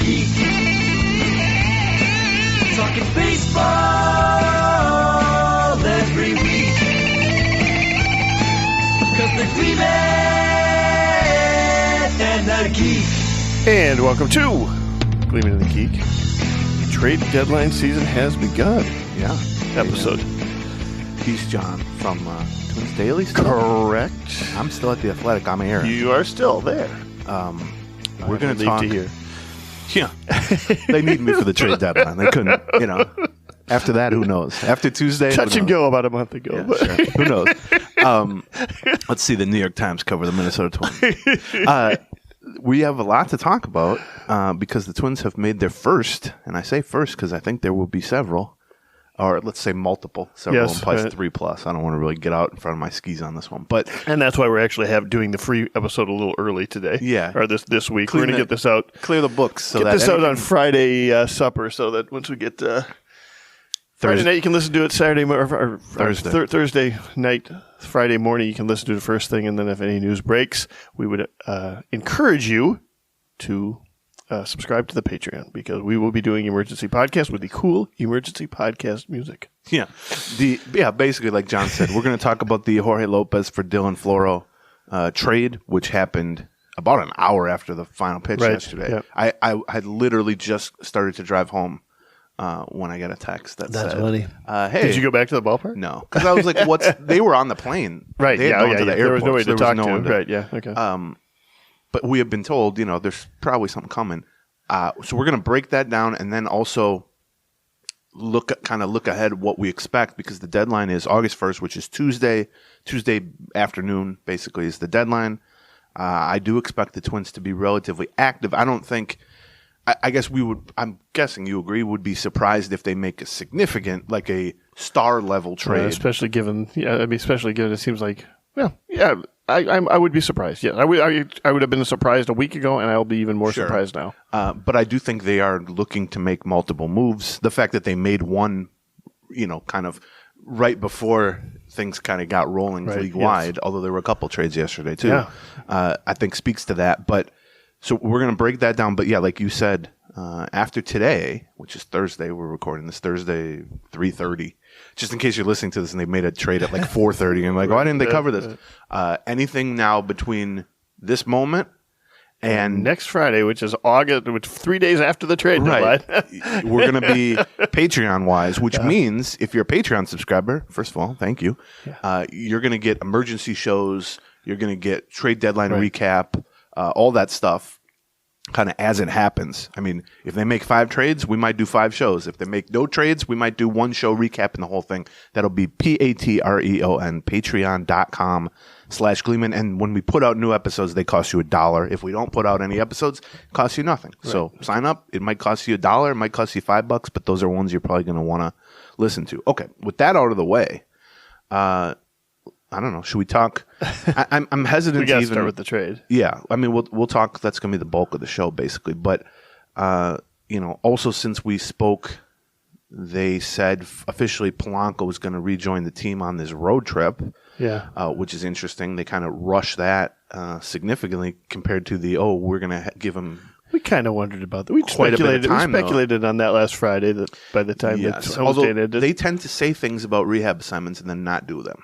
Geek. Talking baseball every week. 'Cause the Gleeman and the Geek. And welcome to Gleeman and the Geek. The trade deadline season has begun. Yeah. Episode. He's John from Twins Daily. Still? Correct. I'm still at the Athletic. I'm Aaron. You are still there. We're going to talk. To hear. Yeah. They need me for the trade deadline. They couldn't, After that, who knows? After Tuesday, Touch and go about a month ago. Yeah, sure. Who knows? Let's see the New York Times cover the Minnesota Twins. We have a lot to talk about because the Twins have made their first, and I say first because I think there will be several, or let's say multiple. Several implies 3+. I don't want to really get out in front of my skis on this one, and that's why we're actually doing the free episode a little early today. Yeah, or this week. We're going to get this out, clear the books, get this out on Friday supper, so that once we get Friday night, you can listen to it Saturday or Thursday night. Friday morning, you can listen to it first thing, and then if any news breaks, we would encourage you to subscribe to the Patreon because we will be doing emergency podcasts with the cool emergency podcast music. Yeah, basically, like John said, we're going to talk about the Jorge Lopez for Dylan Floro trade, which happened about an hour after the final pitch yesterday. Yep. I had literally just started to drive home. When I got a text that said, funny. Hey, did you go back to the ballpark? No, because I was like, they were on the plane, right? They had gone to the there airport, was no way to talk to him, right? Yeah, okay. But we have been told, there's probably something coming. So we're going to break that down and then also look ahead what we expect because the deadline is August 1st, which is Tuesday afternoon. Basically, is the deadline. I do expect the Twins to be relatively active. I don't think. I guess we would. I'm guessing you agree. Would be surprised if they make a significant, like a star level trade, especially given. Yeah, especially given it seems like. Well, yeah, I would be surprised. Yeah, I would have been surprised a week ago, and I'll be even more surprised now. But I do think they are looking to make multiple moves. The fact that they made one, kind of right before things kind of got rolling league wide. Although there were a couple trades yesterday too. Yeah. I think speaks to that, but. So we're going to break that down. But, yeah, like you said, after today, which is Thursday, we're recording this Thursday, 3:30, just in case you're listening to this and they made a trade at like 4:30. And like, why didn't they cover this? Anything now between this moment and next Friday, which is August, which 3 days after the trade deadline. We're going to be Patreon-wise, which means if you're a Patreon subscriber, first of all, thank you, you're going to get emergency shows. You're going to get trade deadline recap. All that stuff kind of as it happens. I mean, if they make 5 trades, we might do 5 shows. If they make no trades, we might do 1 show recapping the whole thing. That'll be Patreon, patreon.com/Gleeman. And when we put out new episodes, they cost you $1. If we don't put out any episodes, it costs you nothing. Right. So sign up. It might cost you $1. It might cost you $5, but those are ones you're probably going to want to listen to. Okay, with that out of the way, I don't know. Should we talk? I'm hesitant. We got to start with the trade. Yeah, I mean, we'll talk. That's going to be the bulk of the show, basically. But also since we spoke, they said officially Polanco was going to rejoin the team on this road trip. Yeah, which is interesting. They kind of rushed that significantly compared to we're going to give him. We kind of wondered about that. We speculated on that last Friday. That by the time they tend to say things about rehab assignments and then not do them.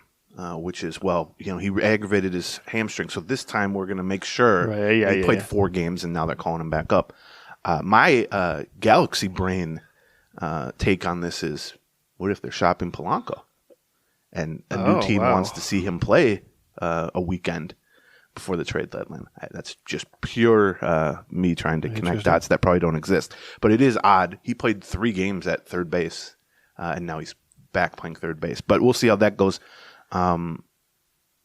Which is, he aggravated his hamstring. So this time we're going to make sure he played 4 games and now they're calling him back up. My galaxy brain take on this is, what if they're shopping Polanco? And a new team wants to see him play a weekend before the trade deadline. That's just pure me trying to connect dots that probably don't exist. But it is odd. He played 3 games at third base, and now he's back playing third base. But we'll see how that goes.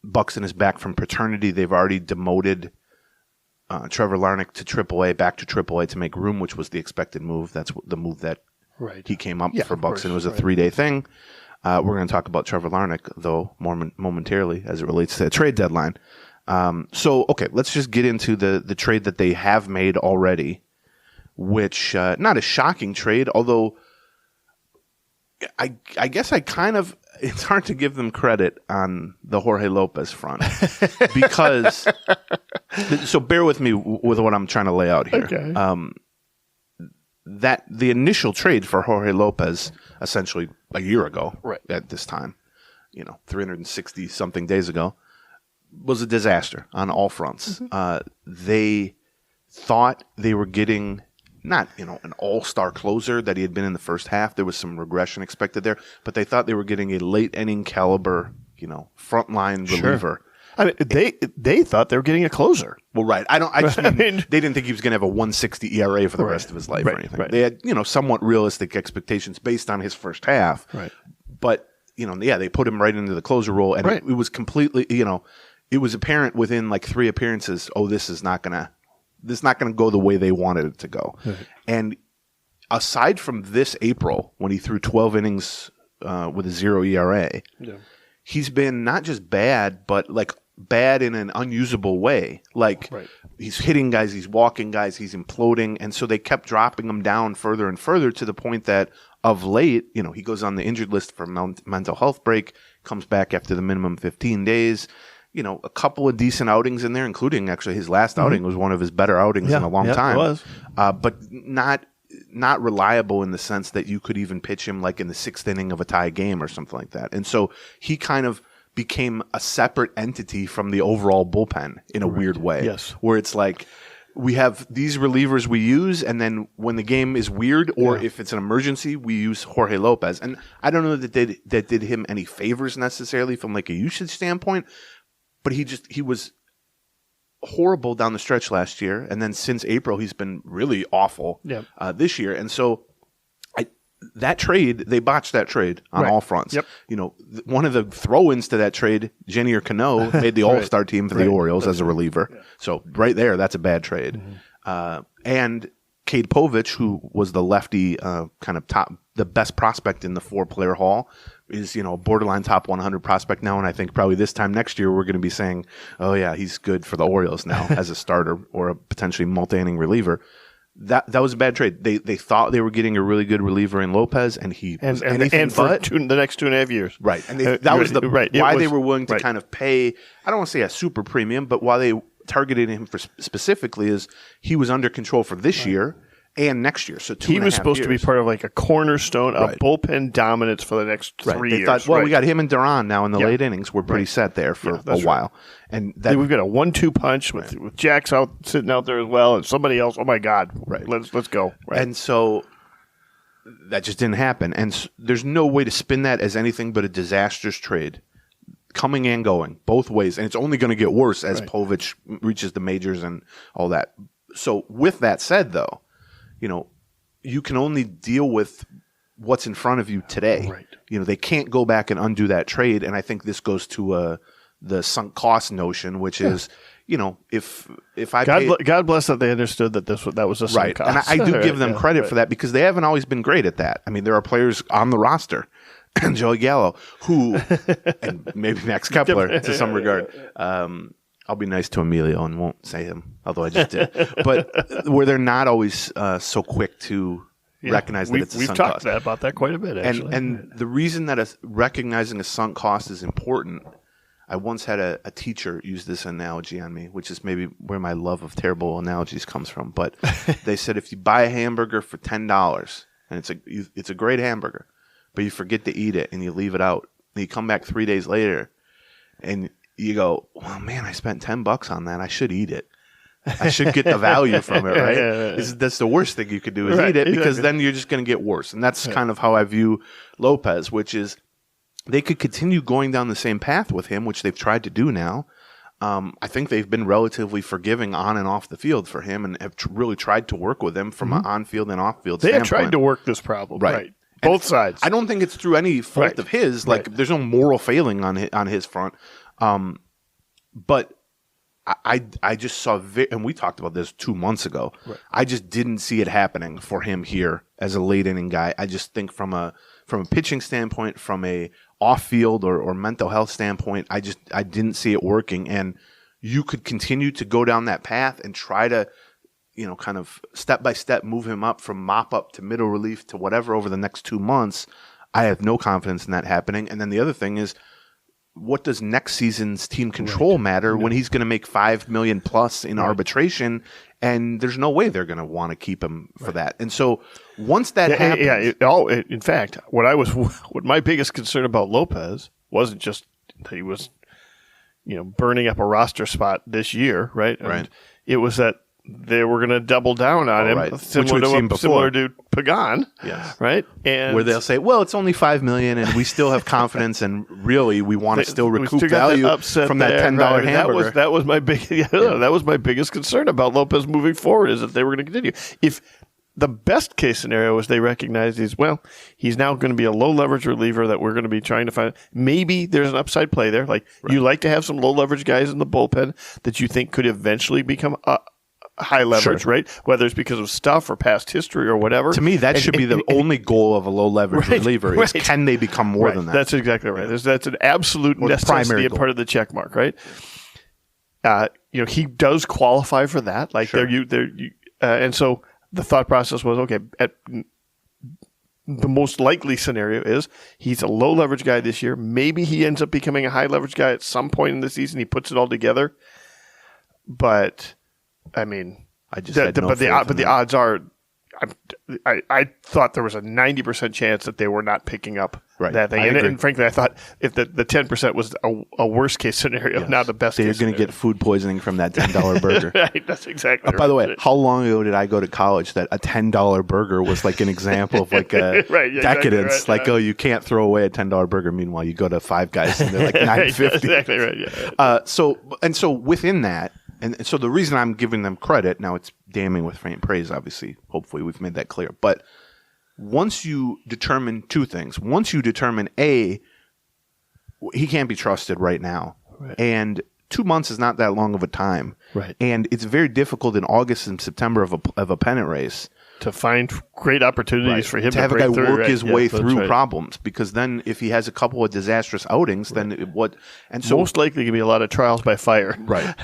Buxton is back from paternity. They've already demoted Trevor Larnach to AAA, back to AAA to make room, which was the expected move. That's the move that he came up for Buxton. It was a 3-day thing. We're going to talk about Trevor Larnach, though, more momentarily as it relates to the trade deadline. Okay, let's just get into the trade that they have made already, which not a shocking trade, although I guess I kind of it's hard to give them credit on the Jorge Lopez front because so bear with me with what I'm trying to lay out here. Okay. that the initial trade for Jorge Lopez, essentially a year ago, at this time, 360 something days ago, was a disaster on all fronts. They thought they were getting not an all-star closer that he had been in the first half. There was some regression expected there, but they thought they were getting a late inning caliber, frontline reliever. I mean, they thought they were getting a closer. Well, right. I just mean, they didn't think he was going to have a 160 ERA for the rest of his life or anything. They had, somewhat realistic expectations based on his first half. Right. But, they put him right into the closer role, and it was completely, it was apparent within like 3 appearances, this is not going to go the way they wanted it to go. Right. And aside from this April, when he threw 12 innings with a 0 ERA, he's been not just bad, but like bad in an unusable way. Like he's hitting guys, he's walking guys, he's imploding. And so they kept dropping him down further and further to the point that of late, he goes on the injured list for mental health break, comes back after the minimum 15 days. A couple of decent outings in there, including actually his last outing was one of his better outings in a long time. It was. But not reliable in the sense that you could even pitch him like in the 6th inning of a tie game or something like that. And so he kind of became a separate entity from the overall bullpen in a weird way. Yes. Where it's like we have these relievers we use, and then when the game is weird or if it's an emergency, we use Jorge Lopez. And I don't know that did him any favors necessarily from like a usage standpoint, but he was horrible down the stretch last year, and then since April he's been really awful this year. And so they botched that trade on all fronts. Yep. One of the throw-ins to that trade, Jenny or Cano, made the All-Star team for the Orioles as a reliever. Yeah. So right there, that's a bad trade. And Cade Povich, who was the lefty kind of the best prospect in the 4-player haul, is borderline top 100 prospect now, and I think probably this time next year we're going to be saying, oh yeah, he's good for the Orioles now as a starter or a potentially multi-inning reliever. That was a bad trade. They thought they were getting a really good reliever in Lopez, and he was anything but the next 2.5 years. Right, and that was why they were willing to kind of pay. I don't want to say a super premium, but why they targeted him for specifically is he was under control for this year and next year. So he was supposed to be part of like a cornerstone of bullpen dominance for the next 3 years. Thought, well, we got him and Duran now in the late innings. We're pretty set there for a while. And we've got a 1-2 punch with Jack's sitting out there as well, and somebody else. Oh my God! Let's go. Right. And so that just didn't happen. And there's no way to spin that as anything but a disastrous trade, coming and going both ways. And it's only going to get worse as Povich reaches the majors and all that. So with that said, though, you can only deal with what's in front of you today. Right. They can't go back and undo that trade. And I think this goes to the sunk cost notion, which is, if I God bless that they understood that that was a sunk cost. And I do give them credit for that because they haven't always been great at that. I mean, there are players on the roster, Joey Gallo, who, and maybe Max Kepler to some regard. I'll be nice to Emilio and won't say him, although I just did. But where they're not always so quick to recognize that it's a sunk cost. We've talked about that quite a bit, actually. And the reason that recognizing a sunk cost is important, I once had a teacher use this analogy on me, which is maybe where my love of terrible analogies comes from. But they said if you buy a hamburger for $10, and it's a great hamburger, but you forget to eat it and you leave it out, and you come back 3 days later and you go, well, man, I spent $10 on that. I should eat it. I should get the value from it, right? That's the worst thing you could do is eat it, because then you're just going to get worse. And that's kind of how I view Lopez, which is they could continue going down the same path with him, which they've tried to do now. I think they've been relatively forgiving on and off the field for him and have really tried to work with him from an on-field and off-field standpoint. They have tried to work this problem, right? Both sides. I don't think it's through any fault of his. Like, there's no moral failing on his front. But I just saw, and we talked about this 2 months ago. Right. I just didn't see it happening for him here as a late inning guy. I just think from a pitching standpoint, from a off field or mental health standpoint, I didn't see it working. And you could continue to go down that path and try to, kind of step by step move him up from mop up to middle relief to whatever over the next 2 months. I have no confidence in that happening. And then the other thing is, what does next season's team control matter when he's going to make $5 million plus in arbitration, and there's no way they're going to want to keep him for that. And so once that happens, in fact, what my biggest concern about Lopez wasn't just that he was, burning up a roster spot this year, right? And it was that they were going to double down on him, similar to Pagan, right? And where they'll say, "Well, it's only $5 million, and we still have confidence, and really, we want to still recoup value from that $10 hamburger." That was my that was my biggest concern about Lopez moving forward, is that they were going to continue. If the best case scenario is they recognize he's now going to be a low leverage reliever that we're going to be trying to find. Maybe there's an upside play there. You like to have some low leverage guys in the bullpen that you think could eventually become high leverage, right? Whether it's because of stuff or past history or whatever. To me, that should be the only goal of a low leverage reliever is can they become more than that? That's exactly right. That's an absolute necessity and part of the check mark, right? He does qualify for that. And so the thought process was, okay, the most likely scenario is he's a low leverage guy this year. Maybe he ends up becoming a high leverage guy at some point in the season. He puts it all together. But I mean, the odds are, I thought there was a 90% chance that they were not picking up that thing. And frankly, I thought if the 10% was a worst case scenario, not the best case scenario. They're going to get food poisoning from that $10 burger. Right, that's exactly right. By the way, how long ago did I go to college that a $10 burger was like an example of like a decadence? Exactly right, you can't throw away a $10 burger. Meanwhile, you go to Five Guys and they're like $9.50. Exactly right, yeah. So within that, and so the reason I'm giving them credit, now it's damning with faint praise, obviously. Hopefully we've made that clear. But once you determine two things. Once you determine, A, he can't be trusted right now. Right. And 2 months is not that long of a time. Right. And it's very difficult in August and September of a pennant race to find great opportunities for him to have a guy work his way through right. problems, because then if he has a couple of disastrous outings, then what? And so most likely going to be a lot of trials by fire, right?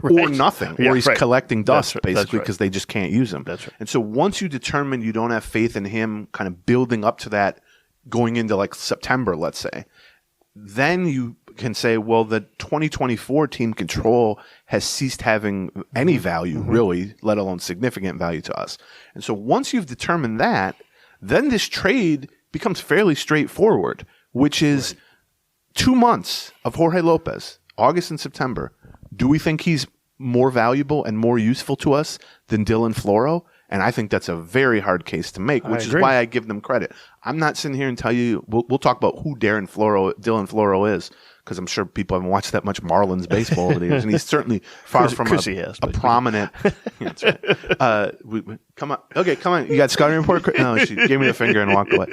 Or nothing, or he's collecting dust basically because they just can't use him. That's right. And so once you determine you don't have faith in him, kind of building up to that, going into like September, let's say, then you can say, well, the 2024 team control has ceased having any value, really, let alone significant value to us. And so once you've determined that, then this trade becomes fairly straightforward, which is 2 months of Jorge Lopez, August and September. Do we think he's more valuable and more useful to us than Dylan Floro? And I think that's a very hard case to make, which is why I give them credit. I'm not sitting here and tell you, we'll talk about who Dylan Floro is, because I'm sure people haven't watched that much Marlins baseball over the years, and he's certainly far from a prominent. Yeah, that's right. Come on, okay, come on. You got scouting report? No, she gave me the finger and walked away.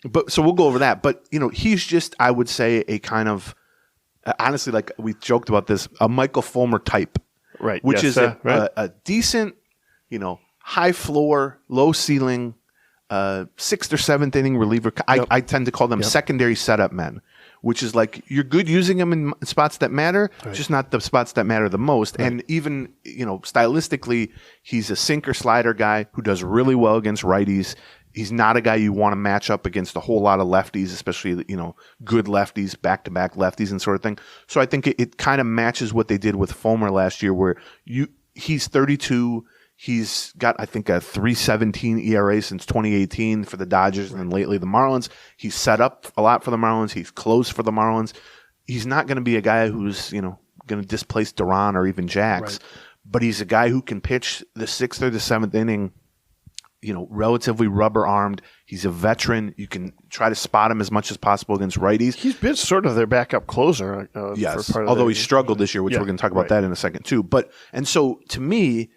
But so we'll go over that. But he's just, I would say, a kind of honestly, like we joked about this, a Michael Fulmer type, right? Which is a decent, high floor, low ceiling, 6th or 7th inning reliever. I tend to call them secondary setup men, which is like you're good using them in spots that matter, just not the spots that matter the most. Right. And even, stylistically, he's a sinker slider guy who does really well against righties. He's not a guy you want to match up against a whole lot of lefties, especially, good lefties, back-to-back lefties and sort of thing. So I think it kind of matches what they did with Fulmer last year, where he's 32. He's got, I think, a 3.17 ERA since 2018 for the Dodgers, and then lately the Marlins. He's set up a lot for the Marlins. He's closed for the Marlins. He's not going to be a guy who's, going to displace Duran or even Jax, but he's a guy who can pitch the 6th or the 7th inning, relatively rubber-armed. He's a veteran. You can try to spot him as much as possible against righties. He's been sort of their backup closer. Yes, for part of although he struggled this year, which we're going to talk about that in a second too. And so to me,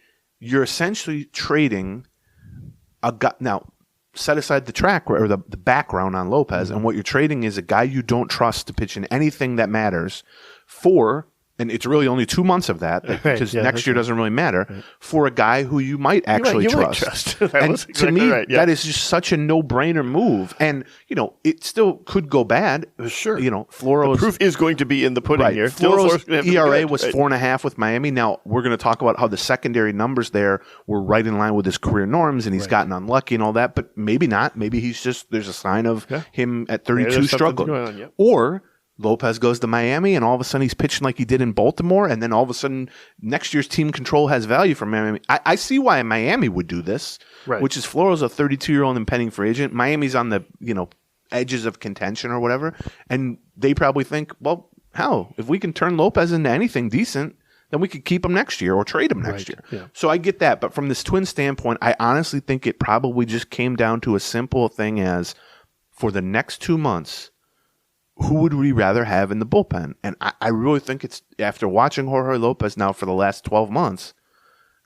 you're essentially trading a guy. Now, set aside the track or the background on Lopez, and what you're trading is a guy you don't trust to pitch in anything that matters for, and it's really only 2 months of that, because next year doesn't really matter, for a guy who you might actually trust. And to me, that is just such a no-brainer move. And, it still could go bad. Sure. Floro's... The proof is going to be in the pudding here. Floro's ERA was 4.5 with Miami. Now, we're going to talk about how the secondary numbers there were right in line with his career norms, and he's gotten unlucky and all that, but maybe not. Maybe he's just, there's a sign of him at 32 struggling. On, Or Lopez goes to Miami, and all of a sudden he's pitching like he did in Baltimore, and then all of a sudden next year's team control has value for Miami. I see why Miami would do this, which is Floro's a 32-year-old impending free agent. Miami's on the edges of contention or whatever, and they probably think, well, hell, if we can turn Lopez into anything decent, then we could keep him next year or trade him next year. Yeah. So I get that, but from this Twins standpoint, I honestly think it probably just came down to a simple thing as for the next 2 months, who would we rather have in the bullpen? And I really think it's, after watching Jorge Lopez now for the last 12 months,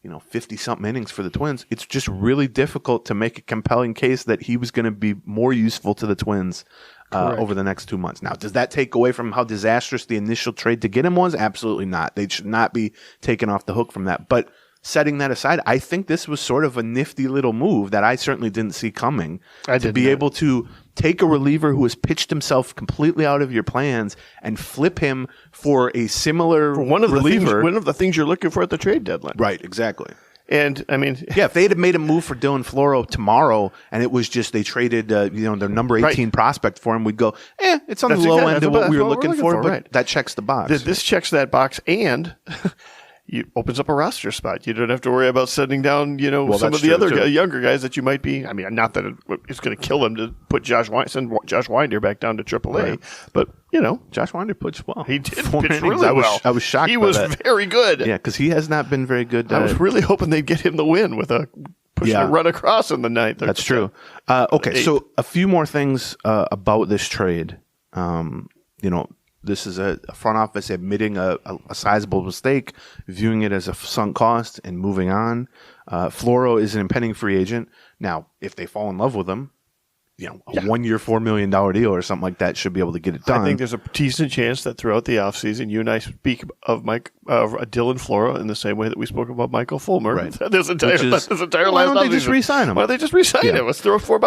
50-something innings for the Twins, it's just really difficult to make a compelling case that he was going to be more useful to the Twins over the next 2 months. Now, does that take away from how disastrous the initial trade to get him was? Absolutely not. They should not be taken off the hook from that. But setting that aside, I think this was sort of a nifty little move that I certainly didn't see coming. To be able to take a reliever who has pitched himself completely out of your plans and flip him for a similar reliever. One of the things you're looking for at the trade deadline. Right, exactly. And, I mean... Yeah, if they had made a move for Dylan Floro tomorrow and it was just they traded their number 18 prospect for him, we'd go, it's on the low end of what we were looking for, but that checks the box. This checks that box, and... It opens up a roster spot. You don't have to worry about sending down, some of the other younger guys that you might be. I mean, not that it's going to kill him to put send Josh Winder back down to AAA, right. But Josh Winder pitched well. He did pitch really well. I was shocked. He was very good. Yeah, because he has not been very good. I was really hoping they'd get him the win with pushing a run across in the ninth. That's true. Okay, so a few more things about this trade. This is a front office admitting a sizable mistake, viewing it as a sunk cost, and moving on. Floro is an impending free agent. Now, if they fall in love with him, a 1-year, $4 million deal or something like that should be able to get it done. I think there's a decent chance that throughout the offseason, you and I speak of Dylan Floro in the same way that we spoke about Michael Fulmer. Right. This entire last offseason. Why don't they just re-sign him? Why don't they just re-sign him? Let's throw $4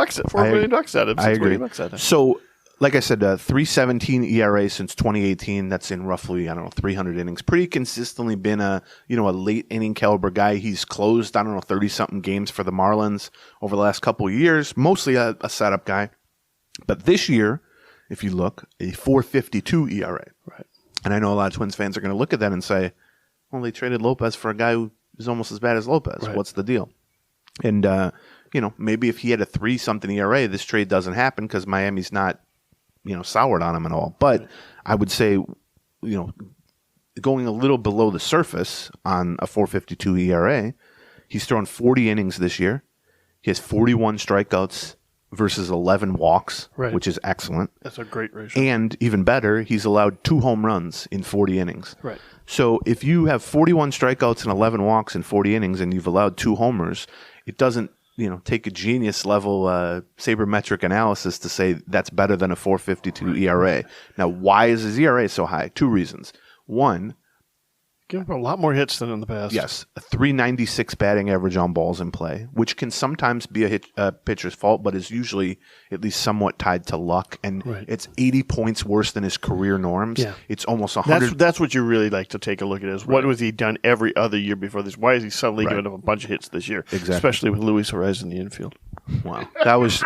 million at him. I agree. So, like I said, 3.17 ERA since 2018. That's in roughly 300 innings. Pretty consistently been a late inning caliber guy. He's closed 30-something games for the Marlins over the last couple of years. Mostly a setup guy, but this year, if you look, a 4.52 ERA. Right. And I know a lot of Twins fans are going to look at that and say, "Well, they traded Lopez for a guy who is almost as bad as Lopez. Right. What's the deal?" And maybe if he had a 3-something ERA, this trade doesn't happen because Miami's not soured on him at all. But I would say, going a little below the surface on a 4.52 ERA, he's thrown 40 innings this year. He has 41 strikeouts versus 11 walks, which is excellent. That's a great ratio. And even better, he's allowed 2 home runs in 40 innings. Right. So if you have 41 strikeouts and 11 walks in 40 innings and you've allowed 2 homers, it doesn't take a genius level sabermetric analysis to say that's better than a 4.52 ERA. Now, why is his ERA so high? 2 reasons. One, give him a lot more hits than in the past. Yes, a 3.96 batting average on balls in play, which can sometimes be a pitcher's fault, but is usually at least somewhat tied to luck. And it's 80 points worse than his career norms. Yeah. It's almost 100. That's what you really like to take a look at is what was he done every other year before this? Why is he suddenly giving up a bunch of hits this year? Exactly. Especially with Luis Suarez in the infield. Wow. That was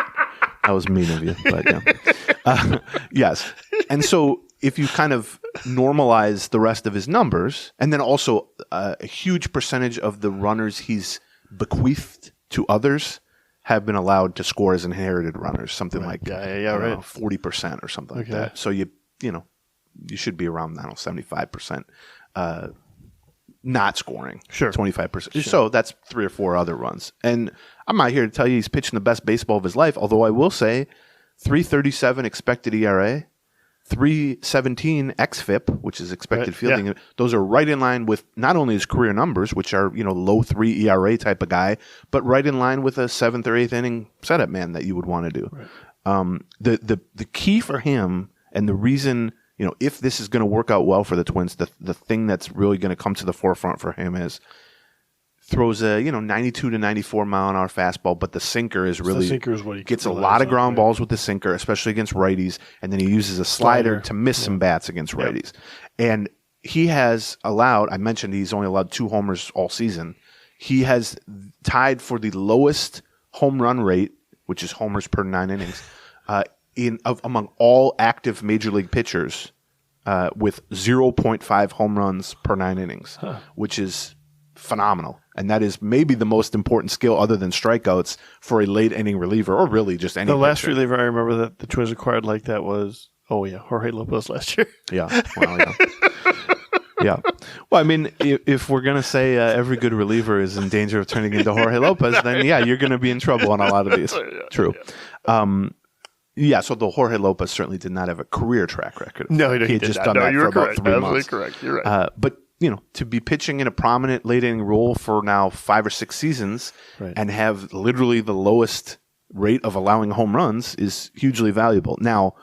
mean of you. But yeah. Yes. And so if you kind of normalize the rest of his numbers, and then also a huge percentage of the runners he's bequeathed to others have been allowed to score as inherited runners, something like 40% or something like that. So you should be around 75% not scoring. Sure. 25%. Sure. So that's 3 or 4 other runs. And I'm not here to tell you he's pitching the best baseball of his life, although I will say 3.37 expected ERA, 3.17 xFIP, which is expected fielding. Yeah. Those are right in line with not only his career numbers, which are low 3 ERA type of guy, but right in line with a 7th or 8th inning setup man that you would want to do. Right. The key for him and the reason if this is going to work out well for the Twins, the thing that's really going to come to the forefront for him is throws a 92 to 94 mile an hour fastball, but the sinker is really what he gets a lot of ground balls with the sinker, especially against righties, and then he uses a slider to miss some bats against righties. And he has allowed, I mentioned he's only allowed 2 homers all season. He has tied for the lowest home run rate, which is homers per 9 innings, among all active major league pitchers with 0.5 home runs per 9 innings, which is phenomenal. And that is maybe the most important skill other than strikeouts for a late inning reliever, or really just any pitcher. Last reliever I remember that the Twins acquired like that was, Jorge Lopez last year. Yeah. Well, yeah. Yeah. Well, I mean, if we're going to say every good reliever is in danger of turning into Jorge Lopez, then you're going to be in trouble on a lot of these. True. Yeah. So the Jorge Lopez certainly did not have a career track record. No, he had just done that for about 3 months. Absolutely correct. You're right. But to be pitching in a prominent late inning role for now 5 or 6 seasons and have literally the lowest rate of allowing home runs is hugely valuable. Now,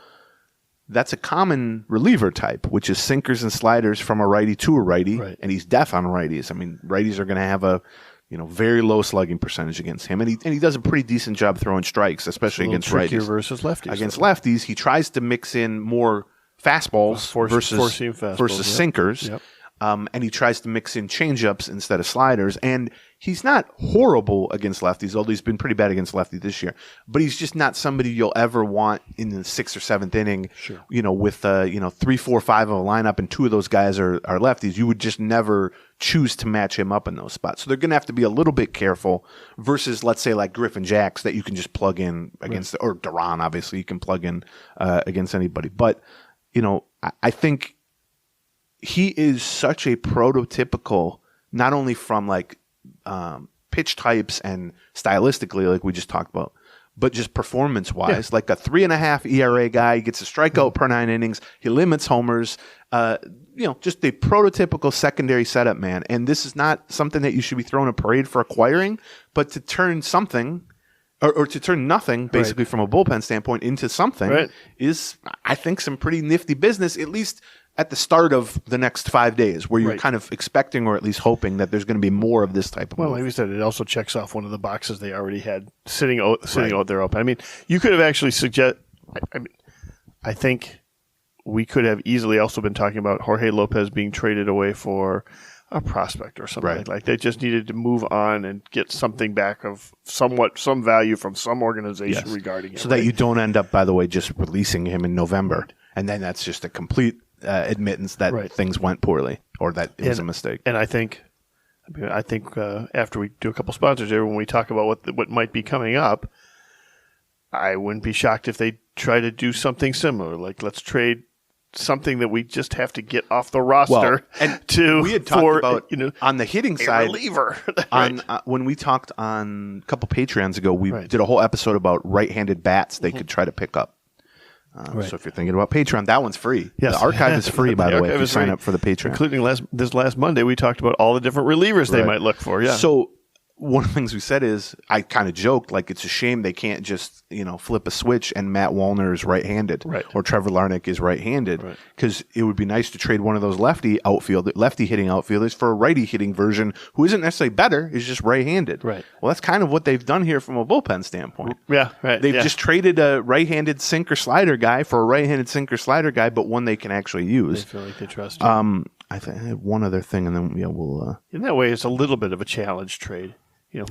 that's a common reliever type, which is sinkers and sliders from a righty to a righty, and he's deaf on righties. I mean, righties are going to have a very low slugging percentage against him, and he does a pretty decent job throwing strikes, especially against righties. Versus lefties. Against lefties, he tries to mix in more fastballs versus sinkers. Yep. And he tries to mix in changeups instead of sliders. And he's not horrible against lefties, although he's been pretty bad against lefties this year. But he's just not somebody you'll ever want in the 6th or 7th inning, with 3, 4, 5 of a lineup and 2 of those guys are lefties. You would just never choose to match him up in those spots. So they're going to have to be a little bit careful versus, let's say, like Griffin Jacks that you can just plug in against, or Duran, obviously, you can plug in against anybody. But, I think he is such a prototypical, not only from pitch types and stylistically, like we just talked about, but just performance-wise, like a 3.5 ERA guy. He gets a strikeout per 9 innings. He limits homers. Just a prototypical secondary setup man. And this is not something that you should be throwing a parade for acquiring, but to turn something or to turn nothing, basically from a bullpen standpoint, into something is, I think, some pretty nifty business, at least at the start of the next 5 days, where you're kind of expecting or at least hoping that there's going to be more of this type of move. Like we said, it also checks off one of the boxes they already had sitting out there open. I mean, you could have actually I think we could have easily also been talking about Jorge Lopez being traded away for a prospect or something. Like they just needed to move on and get something back of some value from some organization regarding it. So that you don't end up, by the way, just releasing him in November. And then that's just a complete admittance that things went poorly or that it was a mistake. And I think after we do a couple sponsors here, when we talk about what might be coming up, I wouldn't be shocked if they try to do something similar. Like, let's trade something that we just have to get off the roster. We had talked about on the hitting side, reliever. When we talked on a couple Patreons ago, we did a whole episode about right-handed bats they could try to pick up. So if you're thinking about Patreon, that one's free. Yes. The archive is free, by the way, if you sign up for the Patreon. Including this last Monday, we talked about all the different relievers they might look for. Yeah. So one of the things we said is, I kind of joked, like, it's a shame they can't just, flip a switch and Matt Wallner is right-handed or Trevor Larnach is right-handed, because it would be nice to trade one of those lefty hitting outfielders for a righty hitting version who isn't necessarily better, is just right-handed. Right. Well, that's kind of what they've done here from a bullpen standpoint. Yeah, right. They've just traded a right-handed sinker slider guy for a right-handed sinker slider guy, but one they can actually use. They feel like they trust him. I had one other thing, and then we'll. In that way, it's a little bit of a challenge trade. This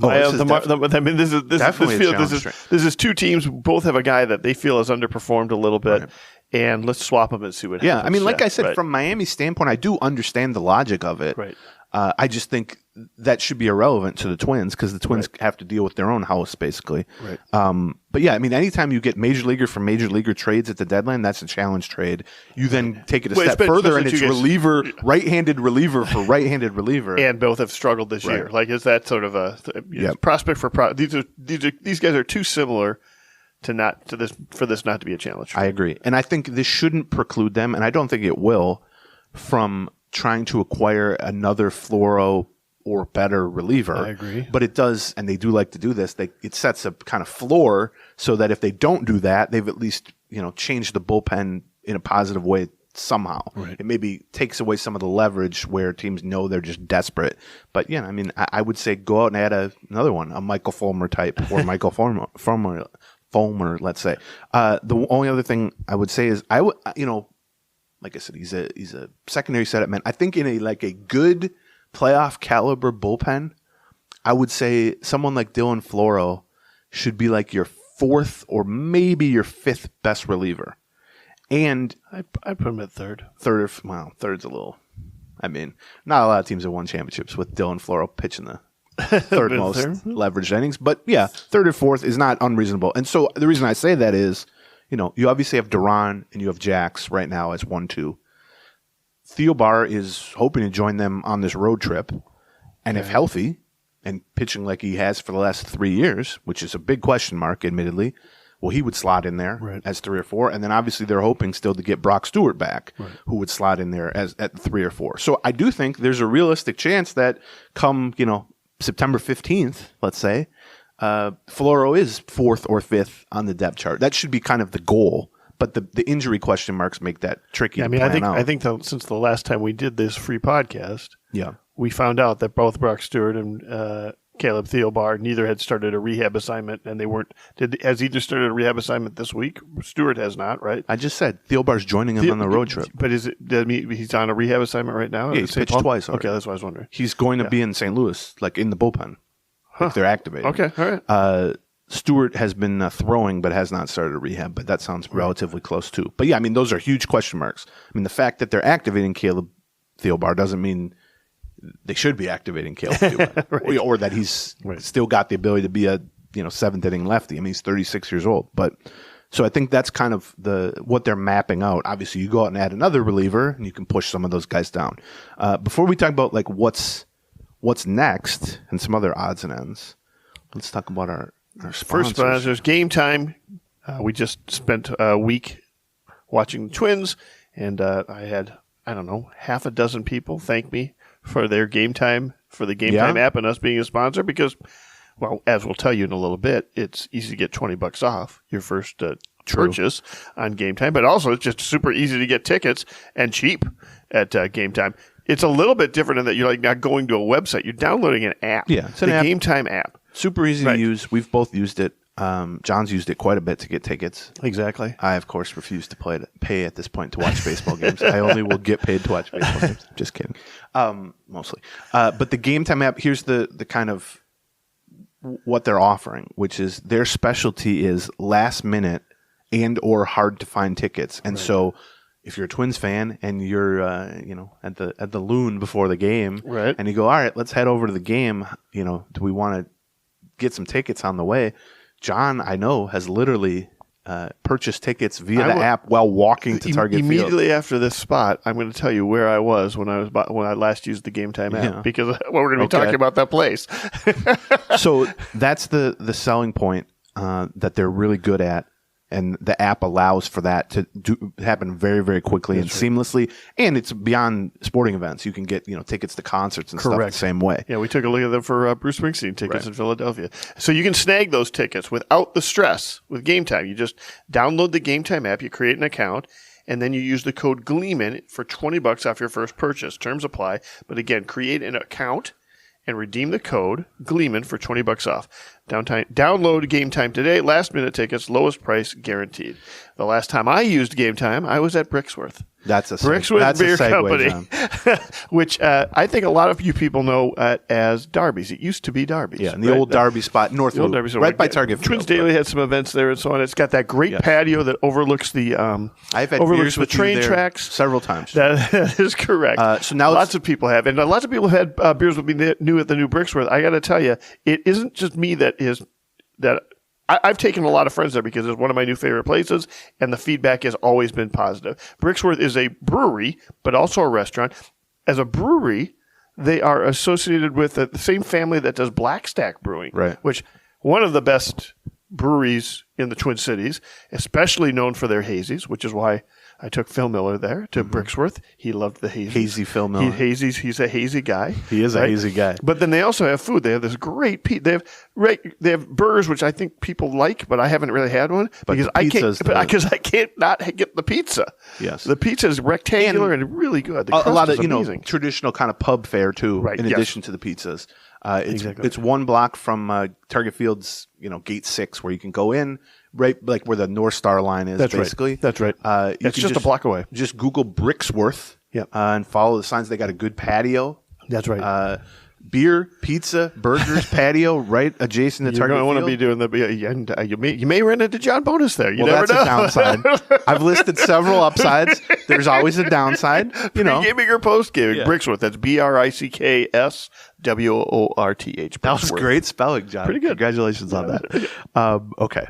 is 2 teams who both have a guy that they feel has underperformed a little bit, and let's swap them and see what happens. Yeah, I mean, like I said, from Miami's standpoint, I do understand the logic of it. Right. I just think that should be irrelevant to the Twins, because the Twins have to deal with their own house, basically. Right. But yeah, I mean, anytime you get major leaguer for major leaguer trades at the deadline, that's a challenge trade. You then take it a step further, and it's right-handed reliever for right-handed reliever. And both have struggled this year. Like, is that sort of a prospect for these guys are too similar for this not to be a challenge trade. I agree. And I think this shouldn't preclude them, and I don't think it will, from trying to acquire another Floro or better reliever. I agree. But it does, and they do like to do this, it sets a kind of floor so that if they don't do that, they've at least changed the bullpen in a positive way somehow. Right. It maybe takes away some of the leverage where teams know they're just desperate. But yeah, I mean, I would say go out and add another one, a Michael Fulmer type, or Michael Fulmer, let's say. The only other thing I would say is like I said, he's a secondary setup man. I think in a good playoff caliber bullpen, I would say someone like Dylan Floro should be like your 4th or maybe your 5th best reliever. And I put them at third. Third's a little. I mean, not a lot of teams have won championships with Dylan Floro pitching the third most leveraged innings. But yeah, third or fourth is not unreasonable. And so the reason I say that is, you obviously have Duran and you have Jax right now as 1-2. Theobar is hoping to join them on this road trip. And if healthy and pitching like he has for the last 3 years, which is a big question mark, admittedly, well, he would slot in there as 3 or 4. And then obviously they're hoping still to get Brock Stewart back, who would slot in there as at 3 or 4. So I do think there's a realistic chance that come, September 15th, let's say, Floro is 4th or 5th on the depth chart. That should be kind of the goal. But the injury question marks make that tricky. I think since the last time we did this free podcast, we found out that both Brock Stewart and Caleb Theobar neither had started a rehab assignment, and they weren't. Has either started a rehab assignment this week? Stewart has not, right? I just said Theobar's joining him on the road trip. But does it mean he's on a rehab assignment right now? Yeah, he's pitched twice already. Okay, that's what I was wondering. He's going to be in St. Louis, like in the bullpen. If they're activated. Okay, all right. Stewart has been throwing, but has not started a rehab. But that sounds relatively close too. But yeah, those are huge question marks. The fact that they're activating Caleb Theobar doesn't mean they should be activating Caleb Theobar, or that he's still got the ability to be a 7th inning lefty. He's 36 years old. But so I think that's kind of what they're mapping out. Obviously, you go out and add another reliever, and you can push some of those guys down. Before we talk about like what's next and some other odds and ends, let's talk about our sponsors. First sponsors, Game Time. We just spent a week watching the Twins, and I had, half a dozen people thank me for their Game Time, for the Game Time app and us being a sponsor because, well, as we'll tell you in a little bit, it's easy to get $20 off your first purchase on Game Time, but also it's just super easy to get tickets and cheap at Game Time. It's a little bit different in that you're like not going to a website. You're downloading an app. Yeah, it's an app. Game Time app. Super easy to use. We've both used it. John's used it quite a bit to get tickets. Exactly. I, of course, refuse to pay at this point to watch baseball games. I only will get paid to watch baseball games. Just kidding. Mostly. But the Game Time app, here's the kind of what they're offering, which is their specialty is last minute and or hard to find tickets. And so if you're a Twins fan and you're at the Loon before the game, and you go, all right, let's head over to the game. Do we want to get some tickets on the way? John, I know, has literally purchased tickets via the app while walking to Target Field. Immediately after this spot, I'm going to tell you where I was when I last used the Game Time app because we're going to be talking about that place. So that's the selling point that they're really good at. And the app allows for that to happen very, very quickly and seamlessly. And it's beyond sporting events. You can get tickets to concerts and stuff the same way. Yeah, we took a look at them for Bruce Springsteen tickets in Philadelphia. So you can snag those tickets without the stress with Game Time. You just download the Game Time app, you create an account, and then you use the code Gleeman for $20 off your first purchase. Terms apply. But again, create an account and redeem the code Gleeman for $20 off. Download Game Time today. Last minute tickets, lowest price guaranteed. The last time I used Game Time, I was at Brixworth. That's a Brixworth Beer Company, which I think a lot of you people know as Darby's. It used to be Darby's. Yeah, in the old Darby spot, North Loop, right by Target Field. Twins Daily had some events there and so on. It's got that great patio that overlooks the I've had beers with train tracks several times. That is correct. So now lots of people have, and lots of people have had beers with me new at the new Brixworth. I got to tell you, it isn't just me that I've taken a lot of friends there because it's one of my new favorite places, and the feedback has always been positive. Brixworth is a brewery, but also a restaurant. As a brewery, they are associated with the same family that does Black Stack Brewing, which one of the best breweries in the Twin Cities, especially known for their hazies, which is why I took Phil Miller there to Brixworth. He loved the hazies. Hazy Phil Miller. He's a hazy guy. He is a hazy guy. But then they also have food. They have this great pizza. They have burgers, which I think people like, but I haven't really had one because I can't not get the pizza. Yes, the pizza is rectangular and really good. The crust a lot of amazing. Traditional kind of pub fare too. In addition to the pizzas, it's one block from Target Field's Gate 6 where you can go in. Right, like where the North Star line is, basically. That's right. It's just a block away. Just Google Brixworth and follow the signs. They got a good patio. That's right. beer, pizza, burgers, patio, right adjacent to Target Field. You don't want to be doing you may run into John Bonus there. You never know. A downside. I've listed several upsides. There's always a downside. Pre-gaming or post-gaming. Yeah. Bricksworth. That's BRICKSWORTH. That was great spelling, John. Pretty good. Congratulations on that. Okay.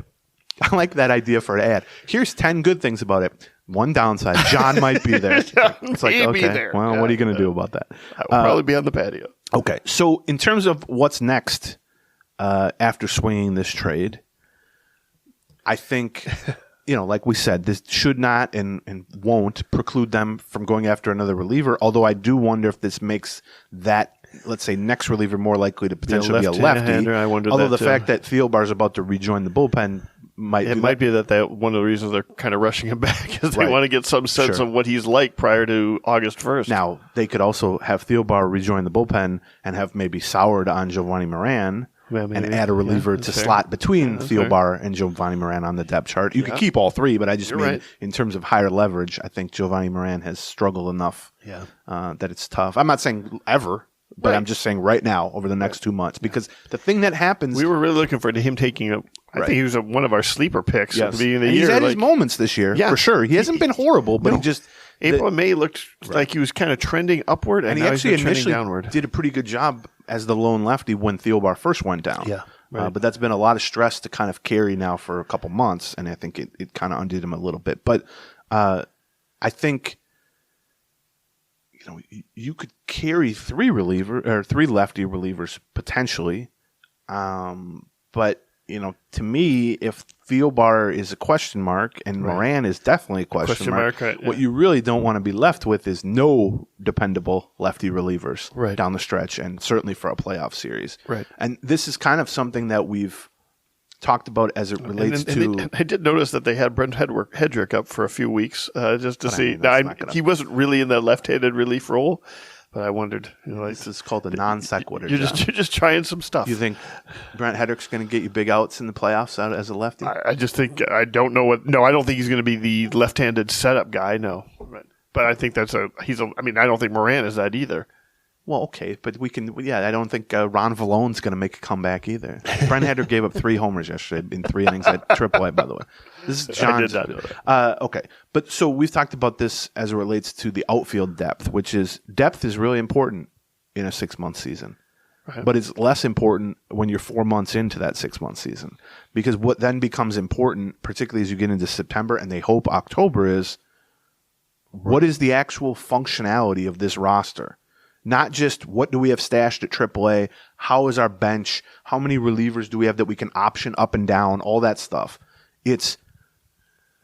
I like that idea for an ad. Here's 10 good things about it. One downside. John might be there. It's like, okay, well, what are you going to do about that? I will probably be on the patio. Okay. So in terms of what's next after swinging this trade, I think, like we said, this should not and won't preclude them from going after another reliever, although I do wonder if this makes that, let's say, next reliever more likely to potentially be a lefty. I wonder although the fact that Thielbar is about to rejoin the bullpen might be that one of the reasons they're kind of rushing him back is they want to get some sense of what he's like prior to August 1st. Now, they could also have Thielbar rejoin the bullpen and have maybe soured on Giovanni Moran and add a reliever to slot between Thielbar and Giovanni Moran on the depth chart. You could keep all three, but I just mean in terms of higher leverage, I think Giovanni Moran has struggled enough that it's tough. I'm not saying ever. But I'm just saying right now, over the next 2 months, because the thing that happens... We were really looking for him taking I think he was one of our sleeper picks at the beginning of the year. He's had his moments this year, for sure. He hasn't been horrible, but he just... April and May looked like he was kind of trending upward, and he actually initially downward. Did a pretty good job as the lone lefty when Thielbar first went down. Yeah. But that's been a lot of stress to kind of carry now for a couple months, and I think it kind of undid him a little bit. But I think... you could carry three lefty relievers potentially, but to me, if Thielbar is a question mark and Moran is definitely a question mark, what you really don't want to be left with is no dependable lefty relievers down the stretch, and certainly for a playoff series. Right. And this is kind of something that we've talked about as it relates to... I did notice that they had Brent Hedrick up for a few weeks just to see. He wasn't really in that left-handed relief role, but I wondered. This is called a non sequitur. You're just trying some stuff. You think Brent Hedrick's going to get you big outs in the playoffs out as a lefty? I just think I don't know what. No, I don't think he's going to be the left-handed setup guy. No, but I think I don't think Moran is that either. Well, okay, but we can. Yeah, I don't think Ron Vallone's going to make a comeback either. Brent Hedrick gave up 3 homers yesterday in 3 innings at AAA. By the way, this is John. I did not know that. Okay, but so we've talked about this as it relates to the outfield depth, which is depth is really important in a 6-month season, but it's less important when you're 4 months into that 6-month season, because what then becomes important, particularly as you get into September and they hope October, is what is the actual functionality of this roster. Not just what do we have stashed at AAA, how is our bench, how many relievers do we have that we can option up and down, all that stuff. It's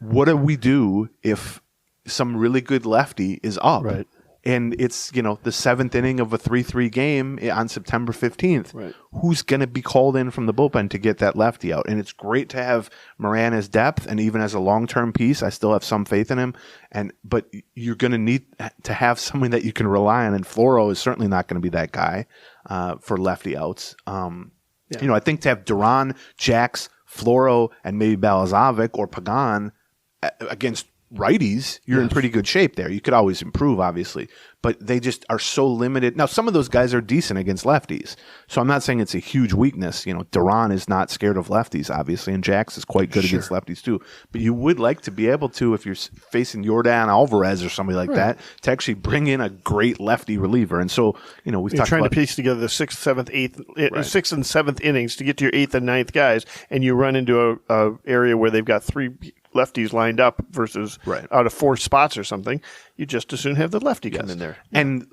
what do we do if some really good lefty is up? Right. And it's, the 7th inning of a 3-3 game on September 15th. Right. Who's going to be called in from the bullpen to get that lefty out? And it's great to have Moran as depth, and even as a long-term piece, I still have some faith in him. But you're going to need to have someone that you can rely on, and Floro is certainly not going to be that guy for lefty outs. I think to have Duran, Jax, Floro, and maybe Balazovic or Pagan against righties, you're in pretty good shape there. You could always improve, obviously, but they just are so limited. Now, some of those guys are decent against lefties, so I'm not saying it's a huge weakness. Duran is not scared of lefties, obviously, and Jax is quite good against lefties too. But you would like to be able to, if you're facing Jordan Alvarez or somebody like that, to actually bring in a great lefty reliever. And so, we've talked trying about to piece together the 6th, 7th, 8th, 6th and 7th innings to get to your 8th and 9th guys, and you run into a area where they've got 3 lefties lined up versus out of 4 spots or something, you just as soon have the lefty come in there. And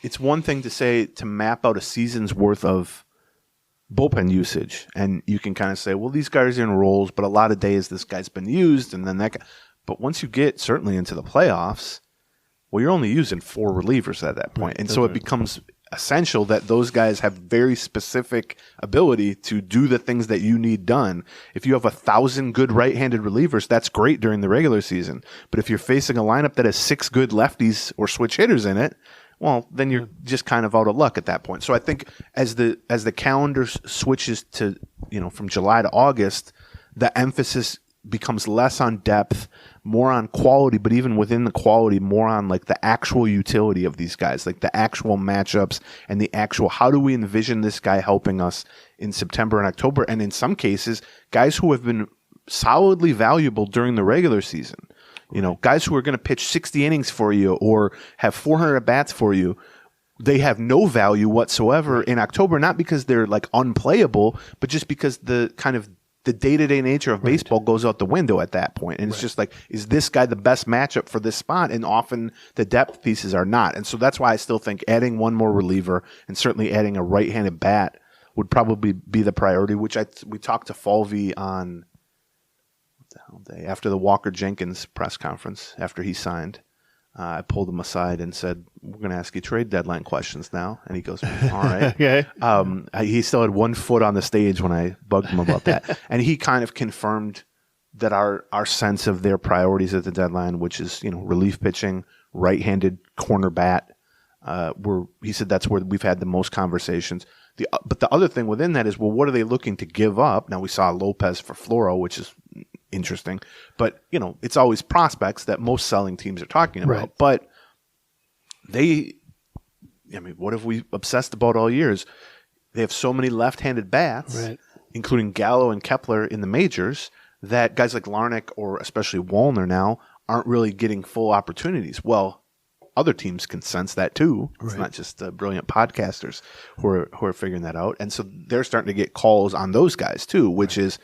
it's one thing to say to map out a season's worth of bullpen usage, and you can kind of say, well, these guys are in roles, but a lot of days this guy's been used, and then that guy. But once you get certainly into the playoffs, well, you're only using 4 relievers at that point. And so it becomes essential that those guys have very specific ability to do the things that you need done. If you have 1,000 good right-handed relievers, that's great during the regular season. But if you're facing a lineup that has 6 good lefties or switch hitters in it, well, then you're just kind of out of luck at that point. So I think as the calendar switches to, from July to August, the emphasis becomes less on depth, more on quality, but even within the quality, more on like the actual utility of these guys, like the actual matchups and the actual, how do we envision this guy helping us in September and October? And in some cases, guys who have been solidly valuable during the regular season, you know, guys who are going to pitch 60 innings for you or have 400 at-bats for you, they have no value whatsoever in October, not because they're like unplayable, but just because the kind of the day-to-day nature of baseball goes out the window at that point. And it's just like, is this guy the best matchup for this spot? And often the depth pieces are not. And so that's why I still think adding one more reliever and certainly adding a right-handed bat would probably be the priority, which we talked to Falvey on what the hell day after the Walker Jenkins press conference after he signed. I pulled him aside and said, we're going to ask you trade deadline questions now. And he goes, all right. Okay. He still had 1 foot on the stage when I bugged him about that. And he kind of confirmed that our sense of their priorities at the deadline, which is, you know, relief pitching, right-handed corner bat, he said that's where we've had the most conversations. But the other thing within that is, well, what are they looking to give up? Now, we saw Lopez for Floro, which is interesting. But, you know, it's always prospects that most selling teams are talking about. Right. But what have we obsessed about all years? They have so many left-handed bats, including Gallo and Kepler in the majors, that guys like Larnach or especially Wallner now aren't really getting full opportunities. Well, other teams can sense that too. It's not just brilliant podcasters who are figuring that out. And so they're starting to get calls on those guys too, which is,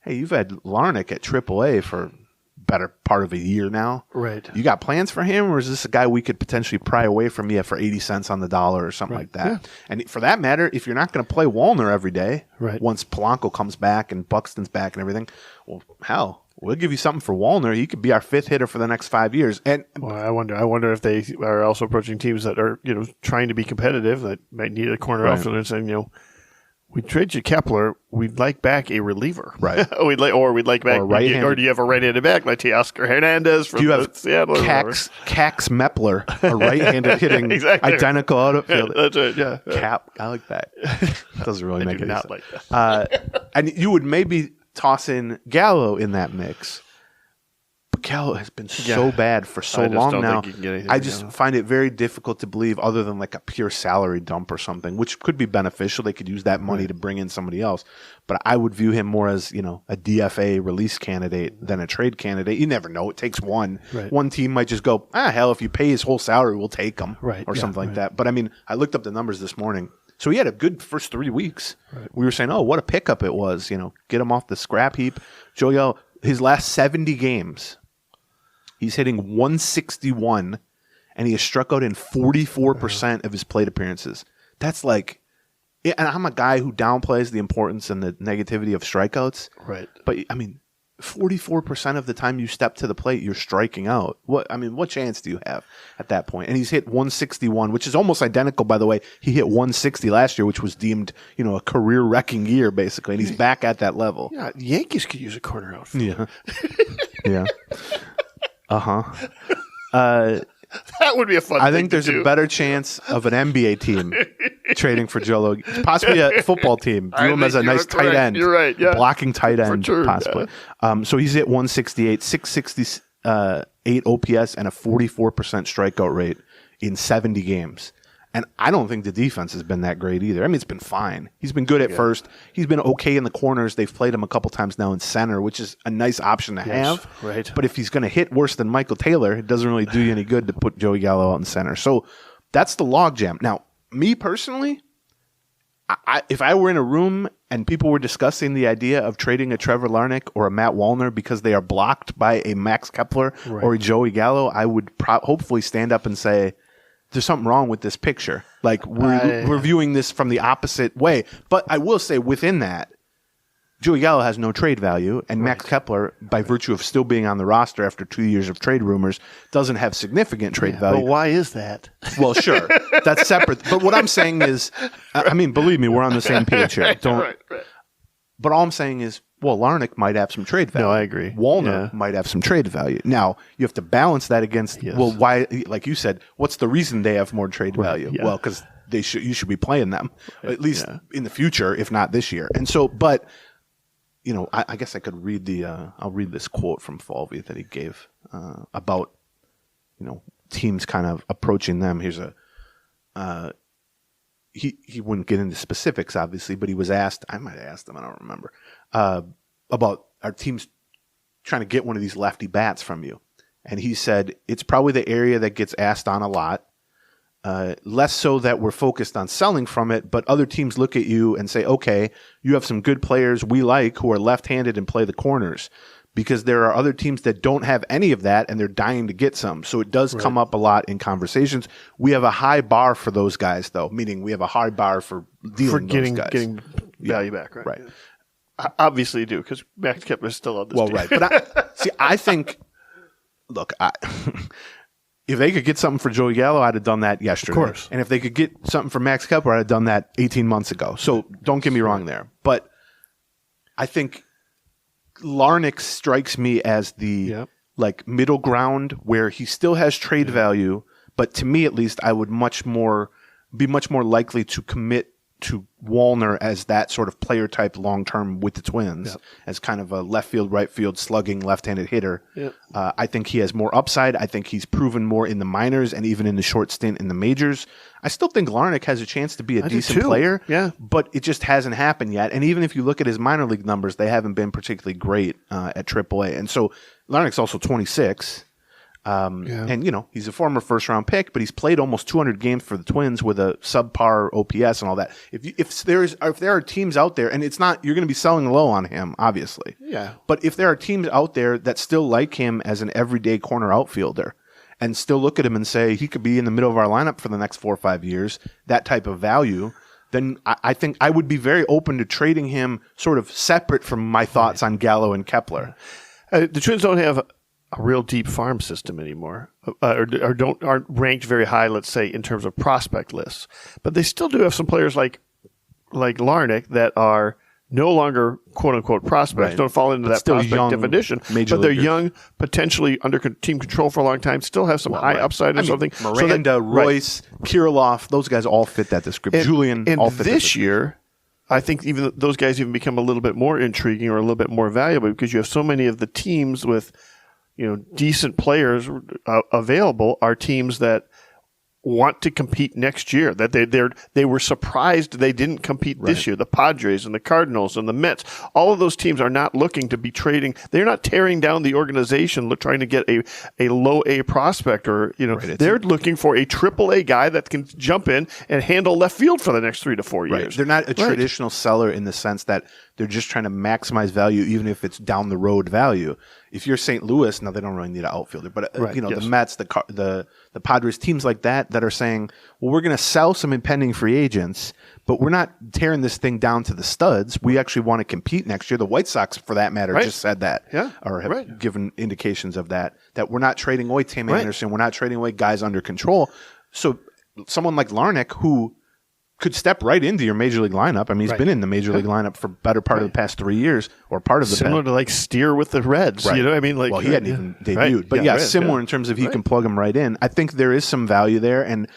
hey, you've had Larnach at AAA for better part of a year now. Right. You got plans for him, or is this a guy we could potentially pry away from you for 80 cents on the dollar or something like that? Yeah. And for that matter, if you're not going to play Wallner every day, once Polanco comes back and Buxton's back and everything, well, hell, we'll give you something for Wallner. He could be our fifth hitter for the next 5 years. And I wonder if they are also approaching teams that are, you know, trying to be competitive, that might need a corner outfielder and saying, you know, we trade you Kepler. We'd like back a reliever, right? we'd like back, or do you have a right-handed back like Teoscar Hernandez from Seattle? Cax Mepler, a right-handed hitting identical outfielder. That's right. Yeah, Cap. I like that. Doesn't really make any sense. Like that. And you would maybe toss in Gallo in that mix. But Gallo has been so bad for so long now. I just find it very difficult to believe, other than like a pure salary dump or something, which could be beneficial. They could use that money to bring in somebody else. But I would view him more as, you know, a DFA release candidate than a trade candidate. You never know. It takes one. Right. One team might just go, hell, if you pay his whole salary, we'll take him. Or something like that. But I mean, I looked up the numbers this morning. So he had a good first 3 weeks. Right. We were saying, what a pickup it was. You know, get him off the scrap heap. Joel, his last 70 games, he's hitting 161, and he has struck out in 44% of his plate appearances. That's like, and I'm a guy who downplays the importance and the negativity of strikeouts. Right. But I mean, 44% of the time you step to the plate, you're striking out. What chance do you have at that point? And he's hit 161, which is almost identical, by the way. He hit 160 last year, which was deemed, you know, a career-wrecking year, basically. And he's back at that level. Yeah, the Yankees could use a corner outfielder. Yeah. That would be a fun thing. I think there's a better chance of an NBA team trading for Joe Logan. Possibly a football team. View him as a nice tight end. You're right, yeah. Blocking tight end, sure, possibly. Yeah. So he's hit 168, 668 OPS, and a 44% strikeout rate in 70 games. And I don't think the defense has been that great either. I mean, it's been fine. He's been good at first. He's been okay in the corners. They've played him a couple times now in center, which is a nice option to have. Right. But if he's going to hit worse than Michael Taylor, it doesn't really do you any good to put Joey Gallo out in center. So that's the logjam. Now, me personally, if I were in a room and people were discussing the idea of trading a Trevor Larnach or a Matt Wallner because they are blocked by a Max Kepler or a Joey Gallo, I would hopefully stand up and say, there's something wrong with this picture. Like, we're viewing this from the opposite way. But I will say, within that, Joey Gallo has no trade value, and Max Kepler, by virtue of still being on the roster after 2 years of trade rumors, doesn't have significant trade value. But why is that? Well, sure. That's separate. But what I'm saying is, I mean, believe me, we're on the same page here. Right. But all I'm saying is, well, Larnach might have some trade value. No, I agree. Wallner might have some trade value. Now, you have to balance that against, well, why, like you said, what's the reason they have more trade value? Yeah. Well, because you should be playing them, at least in the future, if not this year. And so, but, I guess I could read I'll read this quote from Falvey that he gave about, teams kind of approaching them. Here's he wouldn't get into specifics, obviously, but he was asked, I might have asked him, I don't remember, about our teams trying to get one of these lefty bats from you. And he said, it's probably the area that gets asked on a lot. Less so that we're focused on selling from it, but other teams look at you and say, okay, you have some good players we like who are left-handed and play the corners, because there are other teams that don't have any of that and they're dying to get some. So it does come up a lot in conversations. We have a high bar for those guys, though, meaning we have a high bar for dealing those guys. Getting value back, right? Right. Obviously you do, because Max Kepler's still on this team. Right. But I think, look, if they could get something for Joey Gallo, I'd have done that yesterday. Of course. And if they could get something for Max Kepler, I'd have done that 18 months ago. So don't get me wrong there. But I think Larnach strikes me as the middle ground where he still has trade value, but to me at least, I would be much more likely to commit to Wallner as that sort of player type long term with the Twins, as kind of a left field, right field, slugging, left-handed hitter. I think he has more upside. I think he's proven more in the minors and even in the short stint in the majors. I still think Larnach has a chance to be a decent player, but it just hasn't happened yet. And even if you look at his minor league numbers, they haven't been particularly great at AAA. And so Larnach's also 26. And, he's a former first-round pick, but he's played almost 200 games for the Twins with a subpar OPS and all that. If there are teams out there, and it's not, you're going to be selling low on him, obviously. Yeah. But if there are teams out there that still like him as an everyday corner outfielder and still look at him and say he could be in the middle of our lineup for the next 4 or 5 years, that type of value, then I think I would be very open to trading him sort of separate from my thoughts on Gallo and Kepler. The Twins don't have a real deep farm system anymore, aren't ranked very high, let's say, in terms of prospect lists. But they still do have some players like Larnach that are no longer quote-unquote prospects, don't fall into that prospect definition, but they're young, potentially under team control for a long time, still have some high upside or something. Miranda, Royce, Kirilloff, those guys all fit that description. Julian, all fit this year, I think even those guys even become a little bit more intriguing or a little bit more valuable because you have so many of the teams with decent players available are teams that want to compete next year. That they were surprised they didn't compete this year. The Padres and the Cardinals and the Mets, all of those teams are not looking to be trading. They're not tearing down the organization trying to get a low A prospect or they're looking for a triple A guy that can jump in and handle left field for the next 3 to 4 years. They're not a traditional seller in the sense that they're just trying to maximize value, even if it's down the road value. If you're St. Louis, now they don't really need an outfielder, but the Mets, the Padres, teams like that are saying, well, we're going to sell some impending free agents, but we're not tearing this thing down to the studs. We actually want to compete next year. The White Sox, for that matter, just said that, or have given indications of that we're not trading away Tim Anderson, we're not trading away guys under control. So someone like Larnach, who could step right into your major league lineup. I mean, he's been in the major league lineup for better part of the past 3 years, or part of the similar to like Steer with the Reds. Right. You know what I mean? Well, he hadn't even debuted, but similar in terms of he can plug him right in. I think there is some value there, and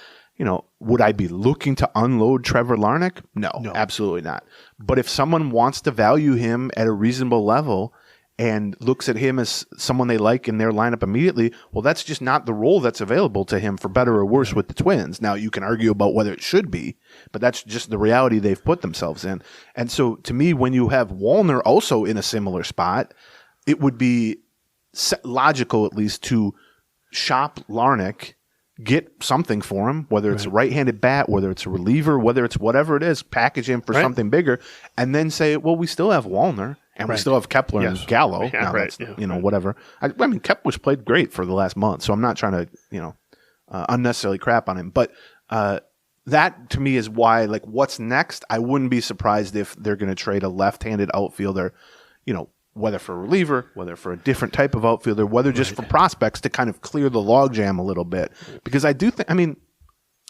would I be looking to unload Trevor Larnach? No, absolutely not. But if someone wants to value him at a reasonable level and looks at him as someone they like in their lineup immediately, well, that's just not the role that's available to him, for better or worse, with the Twins. Now, you can argue about whether it should be, but that's just the reality they've put themselves in. And so, to me, when you have Wallner also in a similar spot, it would be logical, at least, to shop Larnach, get something for him, whether it's a right-handed bat, whether it's a reliever, whether it's whatever it is, package him for something bigger, and then say, well, we still have Wallner. And we still have Kepler and Gallo. Whatever. I mean, Kepler's played great for the last month, so I'm not trying to, unnecessarily crap on him. But that, to me, is why, what's next? I wouldn't be surprised if they're going to trade a left-handed outfielder, whether for a reliever, whether for a different type of outfielder, whether just for prospects to kind of clear the logjam a little bit. Because I do think,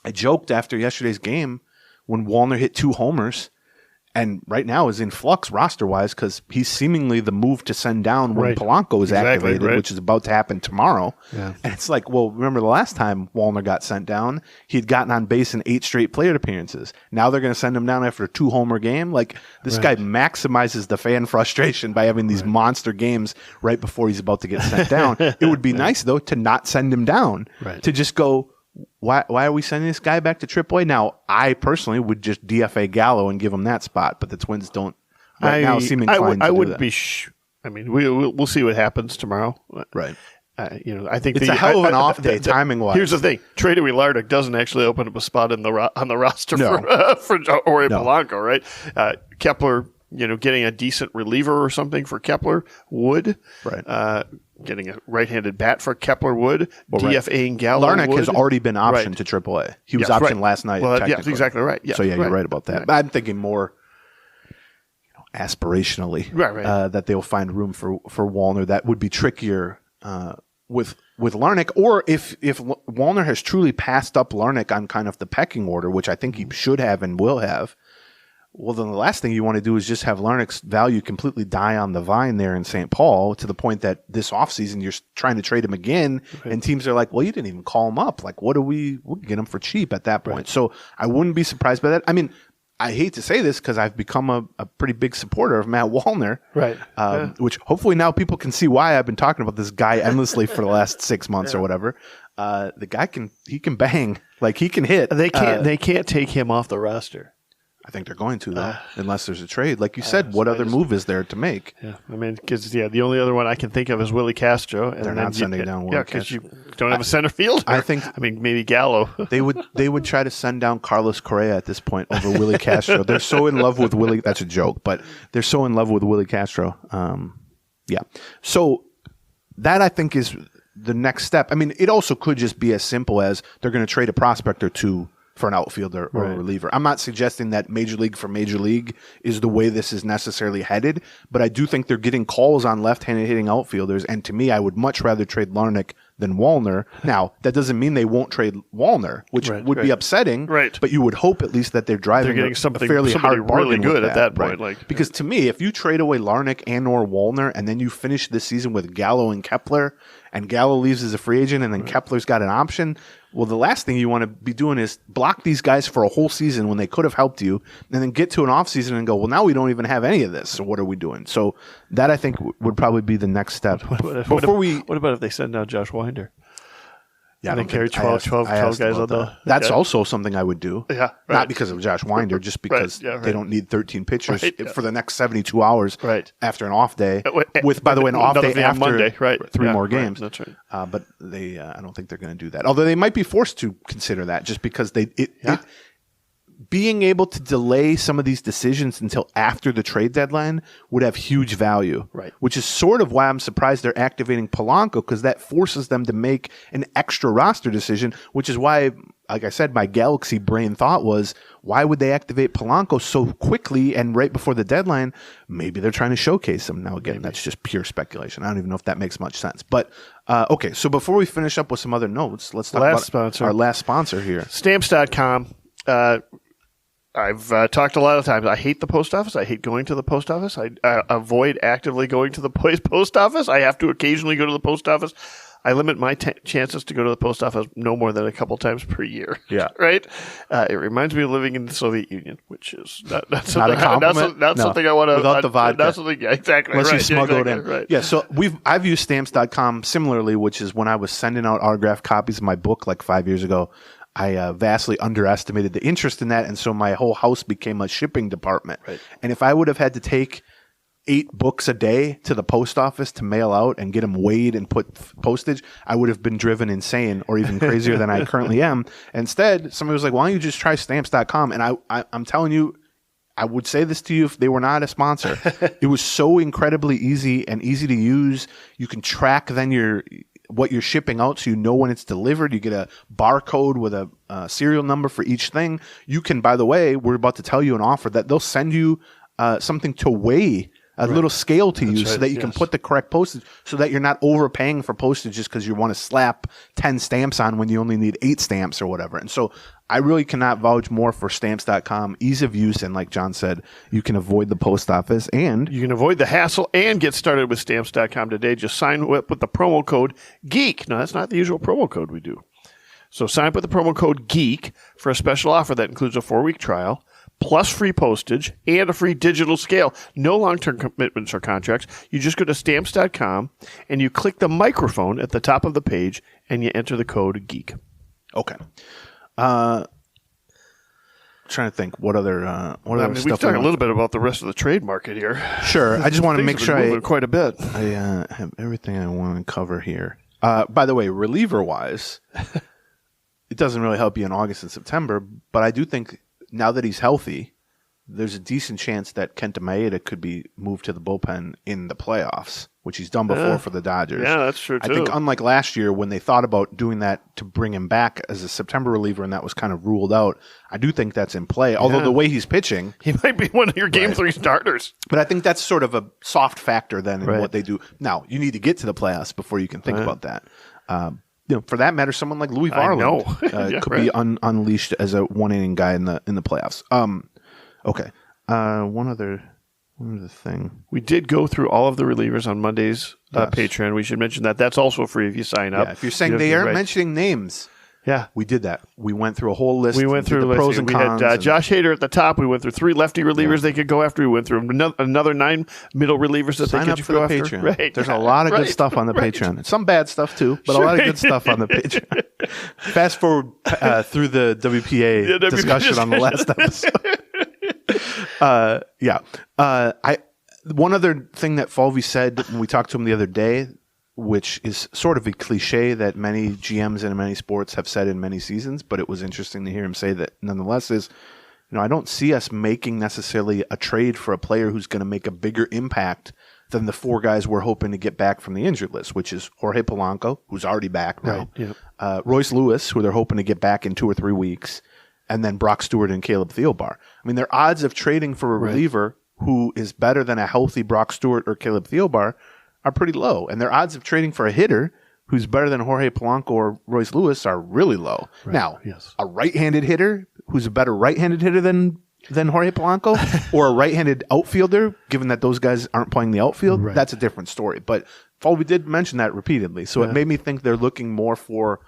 I joked after yesterday's game when Wallner hit 2 homers, and right now is in flux roster-wise because he's seemingly the move to send down when Polanco is activated, which is about to happen tomorrow. Yeah. And it's like, well, remember the last time Wallner got sent down, he had gotten on base in 8 straight plate appearances. Now they're going to send him down after a 2-homer game. Like, this guy maximizes the fan frustration by having these monster games right before he's about to get sent down. It would be nice, though, to not send him down, to just go, why are we sending this guy back to AAA? Now, I personally would just DFA Gallo and give him that spot, but the Twins don't now seem inclined to do that. I mean, we'll see what happens tomorrow. Right. I think it's a hell of an off day timing-wise. Here's the thing: Trey Lardick doesn't actually open up a spot on the roster for Jorge Polanco, right? Kepler, getting a decent reliever or something for Kepler would. Right. Getting a right-handed bat for Kepler would. DFAing Gallo Larnick has already been optioned to AAA. He was optioned last night. Well, that's exactly right. Yeah, so, you're right about that. But I'm thinking more aspirationally that they'll find room for Wallner. That would be trickier with Larnick. Or if Wallner has truly passed up Larnick on kind of the pecking order, which I think he should have and will have, well, then the last thing you want to do is just have Larnick's value completely die on the vine there in St. Paul to the point that this offseason you're trying to trade him again, and teams are like, well, you didn't even call him up. Like, we'll get him for cheap at that point. Right. So I wouldn't be surprised by that. I mean, I hate to say this because I've become a pretty big supporter of Matt Wallner, which hopefully now people can see why I've been talking about this guy endlessly for the last 6 months or whatever. The guy can bang, like he can hit. They can't take him off the roster. I think they're going to, though, unless there's a trade. Like you said, what other move is there to make? Yeah, I mean, because the only other one I can think of is Willie Castro. And they're not sending down Willie Castro. because you don't have a center fielder. I mean, maybe Gallo. They would try to send down Carlos Correa at this point over Willie Castro. They're so in love with Willie. That's a joke, but they're so in love with Willie Castro. So that I think is the next step. I mean, it also could just be as simple as they're going to trade a prospect or two for an outfielder or a reliever. I'm not suggesting that major league for major league is the way this is necessarily headed, but I do think they're getting calls on left-handed hitting outfielders, and to me, I would much rather trade Larnick than Wallner. Now, that doesn't mean they won't trade Wallner, which would be upsetting, but you would hope at least that they're driving a fairly hard bargain really good at that point. Because to me, if you trade away Larnick and or Wallner, and then you finish this season with Gallo and Kepler, and Gallo leaves as a free agent, and then Kepler's got an option, well, the last thing you want to be doing is block these guys for a whole season when they could have helped you, and then get to an offseason and go, well, now we don't even have any of this, so what are we doing? So that, I think, would probably be the next step. What about if they send down Josh Winder? Yeah, they carry 12 guys on the... That's also something I would do. Yeah, Not because of Josh Winder, just because they don't need 13 pitchers for the next 72 hours after an off day. With, by the way, an off day after Monday, 3 more games. That's right. But I don't think they're going to do that. Although they might be forced to consider that just because being able to delay some of these decisions until after the trade deadline would have huge value, which is sort of why I'm surprised they're activating Polanco, because that forces them to make an extra roster decision, which is why, like I said, my galaxy brain thought was, why would they activate Polanco so quickly and right before the deadline? Maybe they're trying to showcase him. Now, again, that's just pure speculation. I don't even know if that makes much sense. But, okay, so before we finish up with some other notes, let's talk about our last sponsor here. Stamps.com. I've talked a lot of times. I hate the post office. I hate going to the post office. I avoid actively going to the post office. I have to occasionally go to the post office. I limit my chances to go to the post office no more than a couple times per year. Yeah. Right? It reminds me of living in the Soviet Union, which is not something, something I want to... Without the vodka. Not something, exactly. Unless you smuggle it in. Right. Yeah, so I've used Stamps.com similarly, which is when I was sending out autographed copies of my book like 5 years ago. I vastly underestimated the interest in that, and so my whole house became a shipping department. Right. And if I would have had to take 8 books a day to the post office to mail out and get them weighed and put postage, I would have been driven insane or even crazier than I currently am. Instead, somebody was like, why don't you just try Stamps.com? And I'm telling you, I would say this to you if they were not a sponsor. It was so incredibly easy and easy to use. You can track then what you're shipping out, so you know when it's delivered. You get a barcode with a serial number for each thing. You can, by the way, we're about to tell you an offer that they'll send you something to weigh a little scale to use so that you can put the correct postage, so that you're not overpaying for postage just because you want to slap 10 stamps on when you only need 8 stamps or whatever. And so I really cannot vouch more for Stamps.com. Ease of use, and like John said, you can avoid the post office and you can avoid the hassle and get started with Stamps.com today. Just sign up with the promo code GEEK. Now, that's not the usual promo code we do. So sign up with the promo code GEEK for a special offer that includes a 4-week trial, plus free postage and a free digital scale. No long-term commitments or contracts. You just go to Stamps.com and you click the microphone at the top of the page and you enter the code GEEK. Okay. Trying to think what other stuff. We've talked a little bit about the rest of the trade market here. Sure. I just want to make sure quite a bit. I have everything I want to cover here. By the way, reliever-wise, it doesn't really help you in August and September, but I do think now that he's healthy, there's a decent chance that Kenta Maeda could be moved to the bullpen in the playoffs, which he's done before for the Dodgers. Yeah, that's true, too. I think unlike last year when they thought about doing that to bring him back as a September reliever and that was kind of ruled out, I do think that's in play. Although the way he's pitching... He might be one of your Game 3 starters. But I think that's sort of a soft factor then in what they do. Now, you need to get to the playoffs before you can think about that. For that matter, someone like Louis Varland could be unleashed as a one-inning guy in the playoffs. Okay. One other thing. We did go through all of the relievers on Monday's Patreon. We should mention that. That's also free if you sign up. Yeah, if you're saying they aren't mentioning names. Yeah. We did that. We went through a whole list. We went through the pros and cons. We had Josh Hader at the top. We went through 3 lefty relievers they could go after. We went through another 9 middle relievers that they could go after. Patreon. Right. There's a lot of good stuff on the Patreon. Some bad stuff too, but a lot of good stuff on the Patreon. Fast forward through the WPA discussion on the last episode. One other thing that Falvey said when we talked to him the other day, which is sort of a cliche that many GMs in many sports have said in many seasons, but it was interesting to hear him say that nonetheless is, I don't see us making necessarily a trade for a player who's going to make a bigger impact than the 4 guys we're hoping to get back from the injured list, which is Jorge Polanco, who's already back now, Royce Lewis, who they're hoping to get back in 2 or 3 weeks, and then Brock Stewart and Caleb Thielbar. I mean, their odds of trading for a reliever who is better than a healthy Brock Stewart or Caleb Thielbar are pretty low, and their odds of trading for a hitter who's better than Jorge Polanco or Royce Lewis are really low. Right. Now, a right-handed hitter who's a better right-handed hitter than Jorge Polanco, or a right-handed outfielder, given that those guys aren't playing the outfield, that's a different story. But we did mention that repeatedly, so it made me think they're looking more for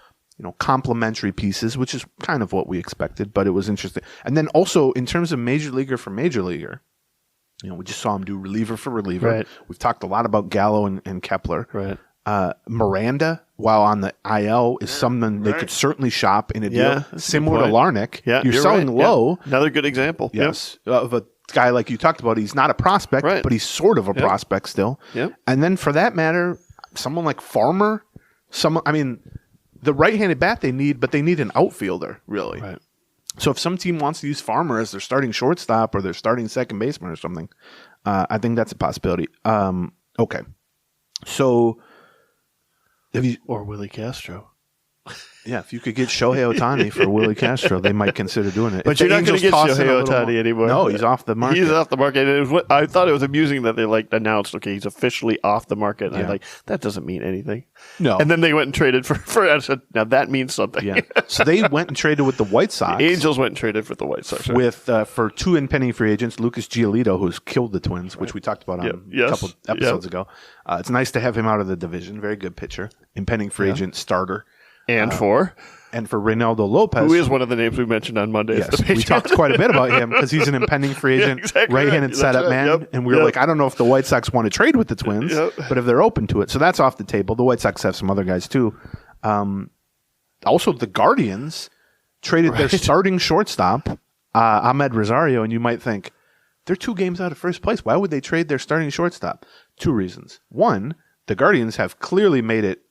complementary pieces, which is kind of what we expected, but it was interesting. And then also, in terms of major leaguer for major leaguer, we just saw him do reliever for reliever. Right. We've talked a lot about Gallo and Kepler. Right. Miranda, while on the IL, is someone they could certainly shop in a deal similar to Larnach. Yeah, you're selling low. Yeah. Another good example. Yes. Of a guy like you talked about. He's not a prospect, but he's sort of a prospect still. Yep. And then for that matter, someone like Farmer, the right-handed bat they need, but they need an outfielder, really. Right. So if some team wants to use Farmer as their starting shortstop or their starting second baseman or something, I think that's a possibility. Okay. So or Willie Castro. Yeah, if you could get Shohei Ohtani for Willie Castro, they might consider doing it. But you're not going to get Shohei Ohtani anymore. No, he's off the market. He's off the market. I thought it was amusing that they announced, okay, he's officially off the market. And I'm like, that doesn't mean anything. No. And then they went and traded for I said, now that means something. Yeah. So they went and traded with the White Sox. The Angels went and traded for the White Sox. Right? With for 2 impending free agents, Lucas Giolito, who's killed the Twins, which we talked about on a couple episodes ago. It's nice to have him out of the division. Very good pitcher. Impending free agent starter. And for Reynaldo Lopez, who is one of the names we mentioned on Monday. Yes, we talked quite a bit about him because he's an impending free agent, right-handed setup man. And we were like, I don't know if the White Sox want to trade with the Twins, but if they're open to it. So that's off the table. The White Sox have some other guys too. Also, the Guardians traded their starting shortstop, Ahmed Rosario, and you might think, they're 2 games out of first place. Why would they trade their starting shortstop? 2 reasons. One, the Guardians have clearly made it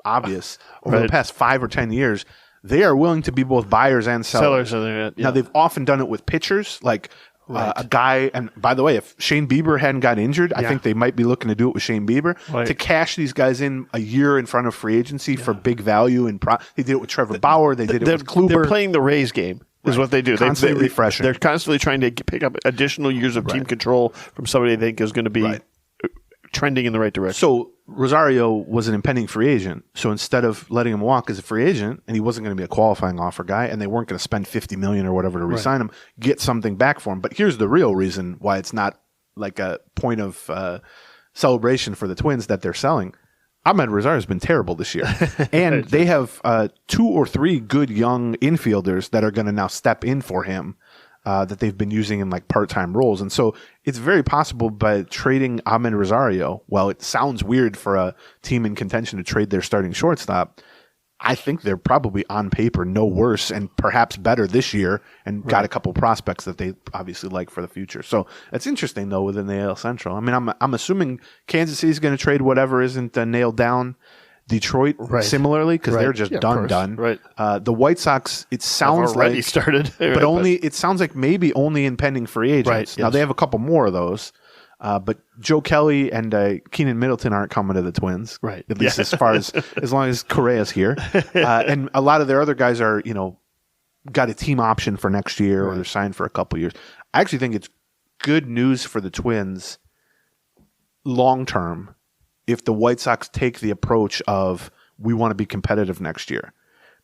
obvious over the past 5 or 10 years, they are willing to be both buyers and sellers. Now, they've often done it with pitchers, like a guy, and by the way, if Shane Bieber hadn't got injured, I think they might be looking to do it with Shane Bieber, to cash these guys in a year in front of free agency for big value. And they did it with Trevor Bauer. They did it with Kluber. They're playing the Rays game. is what they do. Constantly refreshing. They're constantly trying to pick up additional years of team control from somebody they think is going to be trending in the right direction. So Rosario was an impending free agent. So instead of letting him walk as a free agent, and he wasn't going to be a qualifying offer guy, and they weren't going to spend $50 million or whatever to re-sign him, get something back for him. But here's the real reason why it's not like a point of celebration for the Twins that they're selling. Ahmed Rosario's been terrible this year. And they have 2 or 3 good young infielders that are going to now step in for him that they've been using in like part-time roles. And so it's very possible by trading Ahmed Rosario, while it sounds weird for a team in contention to trade their starting shortstop, I think they're probably on paper no worse and perhaps better this year and got a couple prospects that they obviously like for the future. So it's interesting, though, within the AL Central. I mean, I'm assuming Kansas City's going to trade whatever isn't nailed down. Detroit, similarly, because they're just done. Right. The White Sox, it sounds already started. But it sounds like maybe only impending free agents. Right, now, they have a couple more of those. But Joe Kelly and Keenan Middleton aren't coming to the Twins, right? At least as far as long as Correa's here, and a lot of their other guys are got a team option for next year or they're signed for a couple years. I actually think it's good news for the Twins long term if the White Sox take the approach of we want to be competitive next year,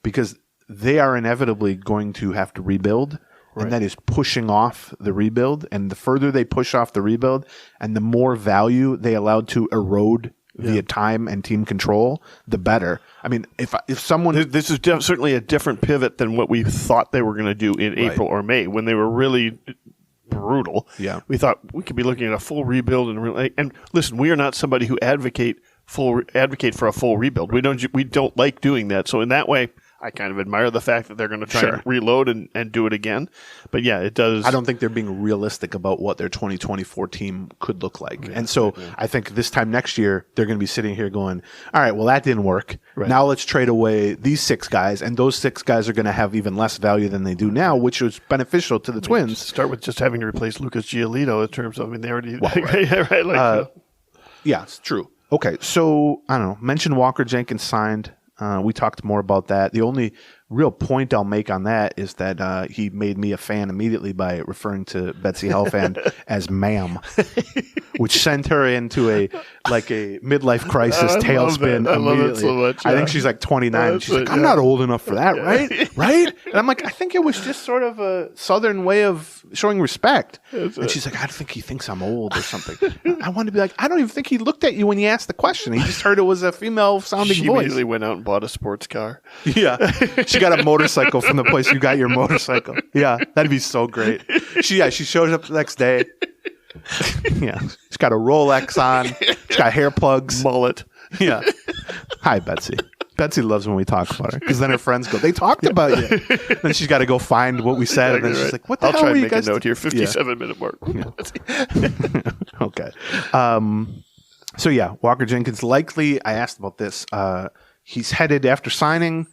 because they are inevitably going to have to rebuild. Right. And that is pushing off the rebuild. And the further they push off the rebuild and the more value they allowed to erode via time and team control, the better. I mean, if someone... This is certainly a different pivot than what we thought they were going to do in April or May when they were really brutal. Yeah. We thought we could be looking at a full rebuild. And listen, we are not somebody who advocate for a full rebuild. We don't like doing that. So in that way... I kind of admire the fact that they're going to try and reload and do it again. But yeah, it does. I don't think they're being realistic about what their 2024 team could look like. And so I think this time next year, they're going to be sitting here going, all right, well, that didn't work. Right. Now let's trade away these 6 guys. And those 6 guys are going to have even less value than they do now, which was beneficial to the Twins. Start with just having to replace Lucas Giolito in terms of, I mean, they already. Yeah, it's true. Okay, so I don't know. Mention Walker Jenkins signed. We talked more about that. The only real point I'll make on that is that he made me a fan immediately by referring to Betsy Helfand as ma'am, which sent her into a midlife crisis tailspin I immediately. love it so much, I think she's like 29. She's like, I'm not old enough for that, right? Right? And I'm like, I think it was just sort of a Southern way of showing respect. And she's like, I think he thinks I'm old or something. I wanted to be like, I don't even think he looked at you when you asked the question. He just heard it was a female-sounding voice. She immediately went out and bought a sports car. Yeah. She got a motorcycle from the place you got your motorcycle. Yeah, that'd be so great. She showed up the next day. Yeah, she's got a Rolex on. She's got hair plugs, mullet. Yeah. Hi, Betsy. Betsy loves when we talk about her because then her friends go, "They talked about you." Then she's got to go find what we said, and then she's like, "What the hell were you guys?" I'll try and make a note here. 57-minute mark. Yeah. Okay. So yeah, Walker Jenkins likely. I asked about this. He's headed after signing.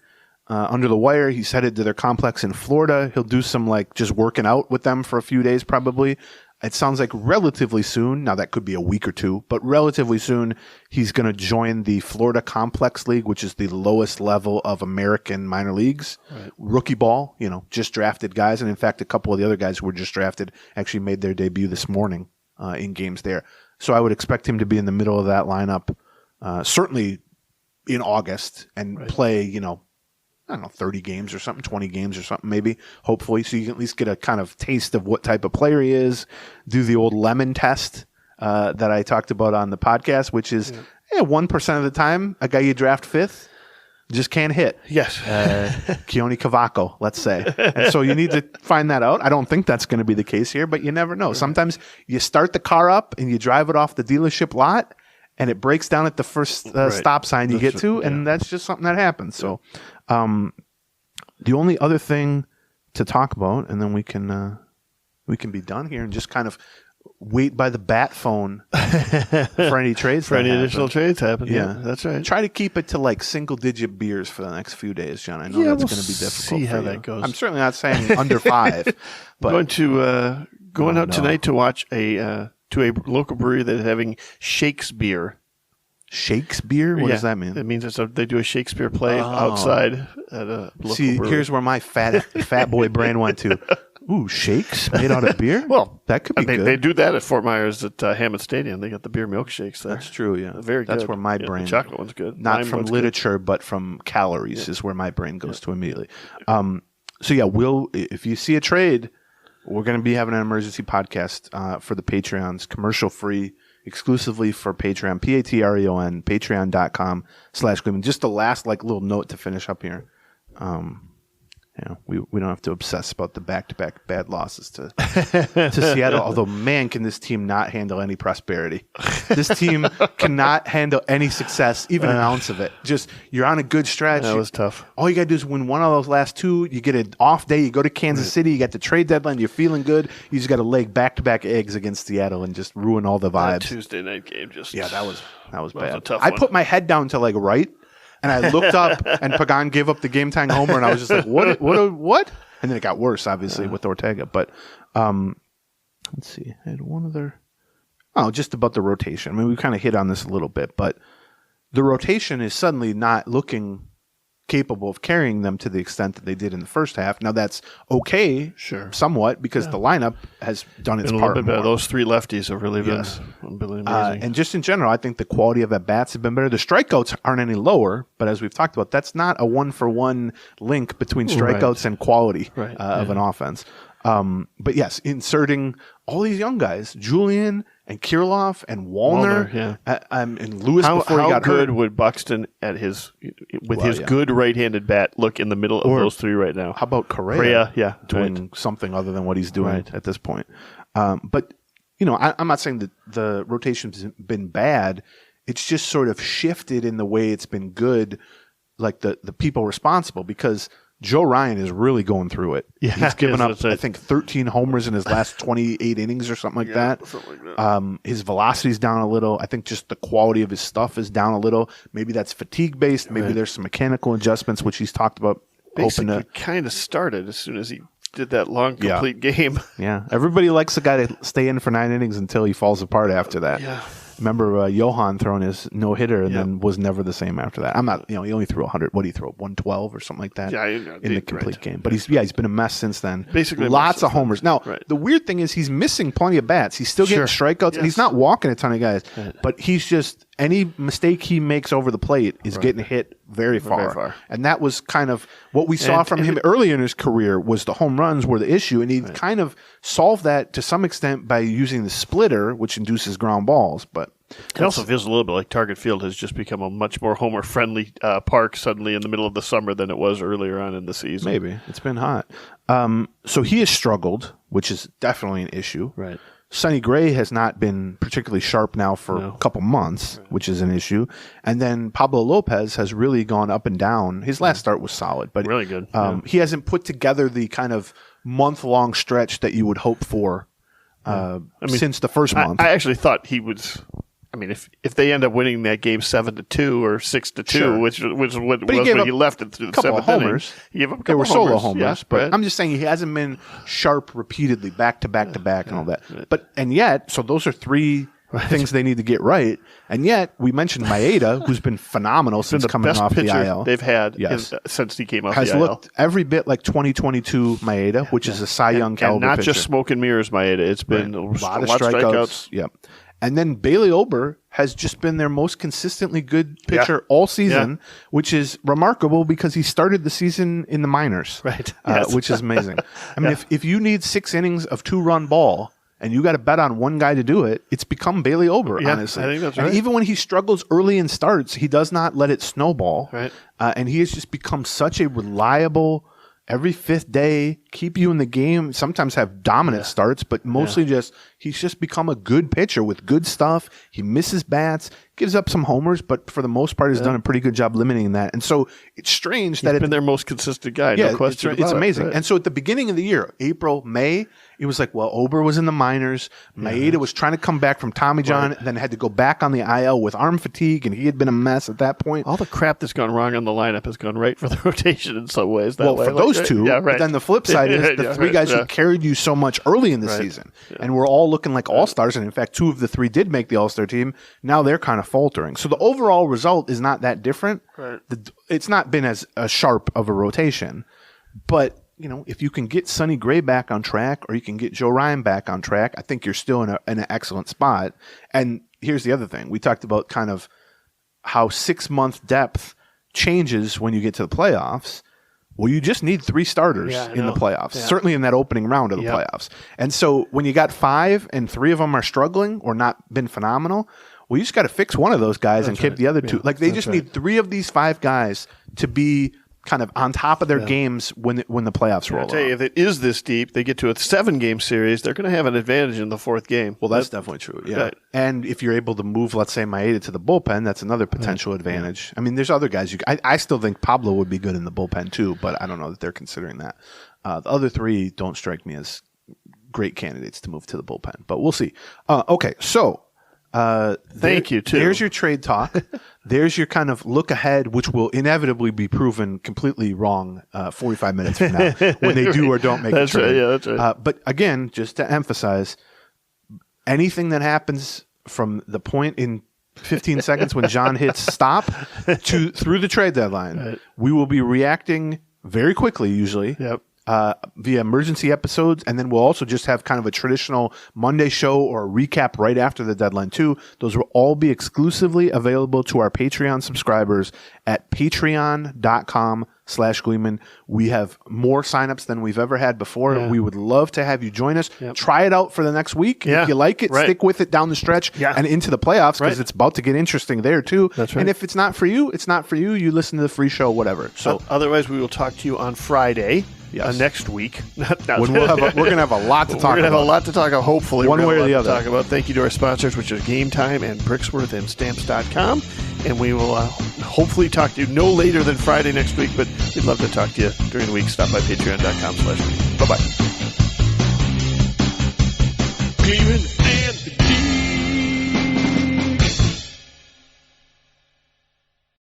Under the wire, he's headed to their complex in Florida. He'll do some just working out with them for a few days probably. It sounds like relatively soon. Now that could be a week or two, but relatively soon he's going to join the Florida Complex League, which is the lowest level of American minor leagues. Right. Rookie ball, just drafted guys. And in fact, a couple of the other guys who were just drafted actually made their debut this morning in games there. So I would expect him to be in the middle of that lineup, certainly in August and play, I don't know, 30 games or something, 20 games or something maybe, hopefully. So you can at least get a kind of taste of what type of player he is. Do the old lemon test that I talked about on the podcast, which is 1% of the time, a guy you draft 5th just can't hit. Yes. Keone Cavaco, let's say. And so you need to find that out. I don't think that's going to be the case here, but you never know. Sometimes you start the car up and you drive it off the dealership lot, and it breaks down at the first stop sign you get to, and that's just something that happens. So the only other thing to talk about, and then we can be done here and just kind of wait by the bat phone for any trades. For any additional trades happen. Yeah, that's right. Try to keep it to single-digit beers for the next few days, John. I know that's going to be difficult. See how that goes. I'm certainly not saying under 5. But going out tonight to watch to a local brewery that is having Shakespeare Shakespeare? What does that mean? It means they do a Shakespeare play outside at a local brewery. Here's where my fat boy brain went to. Ooh, shakes made out of beer? Well, that could be good. They do that at Fort Myers at Hammond Stadium. They got the beer milkshakes there. That's true, yeah. Very good. That's where my brain... The chocolate one's good. Not from literature, but from calories is where my brain goes to immediately. So, yeah, if you see a trade, we're going to be having an emergency podcast for the Patreons, commercial-free, exclusively for Patreon, Patreon, patreon.com/Gleeman. Just the last little note to finish up here. We don't have to obsess about the back-to-back bad losses to Seattle. Although, man, can this team not handle any prosperity. This team cannot handle any success, even an ounce of it. Just, you're on a good stretch. That was tough. All you got to do is win one of those last two. You get an off day. You go to Kansas City. You got the trade deadline. You're feeling good. You just got to lay back-to-back eggs against Seattle and just ruin all the vibes. That Tuesday night game just... Yeah, that was bad. A tough I one. put my head down to right. And I looked up, and Pagan gave up the game-tying homer, and I was just like, what? And then it got worse, obviously, with Ortega. But let's see. I had one other... Oh, just about the rotation. I mean, we kind of hit on this a little bit, but the rotation is suddenly not looking capable of carrying them to the extent that they did in the first half. Now, that's okay, somewhat, because the lineup has done its part more. Those three lefties have really been amazing. And just in general, I think the quality of at-bats have been better. The strikeouts aren't any lower, but as we've talked about, that's not a one-for-one link between strikeouts and quality of an offense. But yes, inserting all these young guys, Julian and Kirilloff and Wallner, and Lewis before he got hurt. How good would Buxton his good right-handed bat look in the middle of those three right now? How about Correa doing right. something other than what he's doing at this point? But I'm not saying that the rotation's been bad. It's just sort of shifted in the way it's been good, like the people responsible, because Joe Ryan is really going through it. Yeah, he's given up, I think, 13 homers in his last 28 innings or something like that. His velocity's down a little. I think just the quality of his stuff is down a little. Maybe that's fatigue-based. Maybe there's some mechanical adjustments, which he's talked about. Basically, kind of started as soon as he did that long, complete game. Yeah, everybody likes the guy to stay in for 9 innings until he falls apart after that. Yeah. Remember Johan throwing his no-hitter and then was never the same after that. I'm not, he only threw 100. What did he throw? 112 or something like that in the complete game. But he's been a mess since then. Basically, lots of homers. Now, the weird thing is he's missing plenty of bats. He's still getting strikeouts, and he's not walking a ton of guys. But he's just, any mistake he makes over the plate is getting hit very far. And that was kind of what we saw from him early in his career, was the home runs were the issue. And he kind of solved that to some extent by using the splitter, which induces ground balls. But it also feels a little bit like Target Field has just become a much more homer-friendly park suddenly in the middle of the summer than it was earlier on in the season. Maybe. It's been hot. So he has struggled, which is definitely an issue. Right. Sonny Gray has not been particularly sharp now for a couple months, which is an issue. And then Pablo Lopez has really gone up and down. His last start was solid, but really good. He hasn't put together the kind of month-long stretch that you would hope for since the first month. I actually thought he was... I mean, if they end up winning that game 7-2 or 6-2, which was what he left it through the seventh inning, he gave up a couple they were solo homers. Yeah, but I'm just saying he hasn't been sharp repeatedly, back to back to back, and all that. And yet, so those are three things they need to get right. And yet, we mentioned Maeda, who's been phenomenal since coming off the IL. They've had since he came off the IL. Has looked every bit like 2022 Maeda, which is a Cy Young caliber and not pitcher. just smoke and mirrors Maeda. It's been a lot of strikeouts. Yep. And then Bailey Ober has just been their most consistently good pitcher all season, which is remarkable because he started the season in the minors, which is amazing. I mean, if you need 6 innings of 2-run ball and you got to bet on one guy to do it, it's become Bailey Ober, honestly. I think that's right. And even when he struggles early in starts, he does not let it snowball. Right. And he has just become such a reliable, every 5th day, keep you in the game, sometimes have dominant starts, but mostly he's just become a good pitcher with good stuff. He misses bats, gives up some homers, but for the most part has done a pretty good job limiting that. And so it's strange that he's been their most consistent guy, no question. It's amazing. Right. And so at the beginning of the year, April, May, it was like, well, Ober was in the minors. Maeda was trying to come back from Tommy John, then had to go back on the IL with arm fatigue, and he had been a mess at that point. All the crap that's gone wrong on the lineup has gone right for the rotation in some ways. For those two, but then the flip side is the three guys who carried you so much early in the season, and we're all looking like all-stars, and in fact, 2 of the 3 did make the all-star team. Now they're kind of faltering. So the overall result is not that different. Right. It's not been as sharp of a rotation, but if you can get Sonny Gray back on track, or you can get Joe Ryan back on track, I think you're still in an excellent spot. And here's the other thing. We talked about kind of how 6-month depth changes when you get to the playoffs. Well, you just need 3 starters in the playoffs, certainly in that opening round of the playoffs. And so when you got 5 and 3 of them are struggling or not been phenomenal, well, you just got to fix one of those guys and keep the other 2. Like they just need 3 of these 5 guys to be kind of on top of their games when the playoffs roll. I'll tell you, if it is this deep, they get to a 7-game series, they're going to have an advantage in the 4th game. Well, that's definitely true. Yeah. Right. And if you're able to move, let's say, Maeda to the bullpen, that's another potential advantage. I mean, there's other guys. I still think Pablo would be good in the bullpen too, but I don't know that they're considering that. The other 3 don't strike me as great candidates to move to the bullpen, but we'll see. Okay, so thank you too. There's your trade talk. There's your kind of look ahead, which will inevitably be proven completely wrong 45 minutes from now when they do or don't make a trade. Right, yeah, that's right. But again, just to emphasize, anything that happens from the point in 15 seconds when John hits stop through the trade deadline, we will be reacting very quickly, usually. Yep. Via emergency episodes, and then we'll also just have kind of a traditional Monday show or a recap right after the deadline too. Those will all be exclusively available to our Patreon subscribers at patreon.com/Gleeman. We have more signups than we've ever had before. Yeah. We would love to have you join us. Yep. Try it out for the next week. Yeah. If you like it, stick with it down the stretch and into the playoffs, because it's about to get interesting there too. That's right. And if it's not for you, it's not for you. You listen to the free show, whatever. So otherwise, we will talk to you on Friday. Yes. Next week. When we're going to have a lot to talk about. We're going to have a lot to talk about, hopefully. One way or the other. Talk about. Thank you to our sponsors, which are Game Time and Brixworth and Stamps.com. And we will hopefully talk to you no later than Friday next week, but we'd love to talk to you during the week. Stop by patreon.com/Gleeman. Bye-bye. Gleeman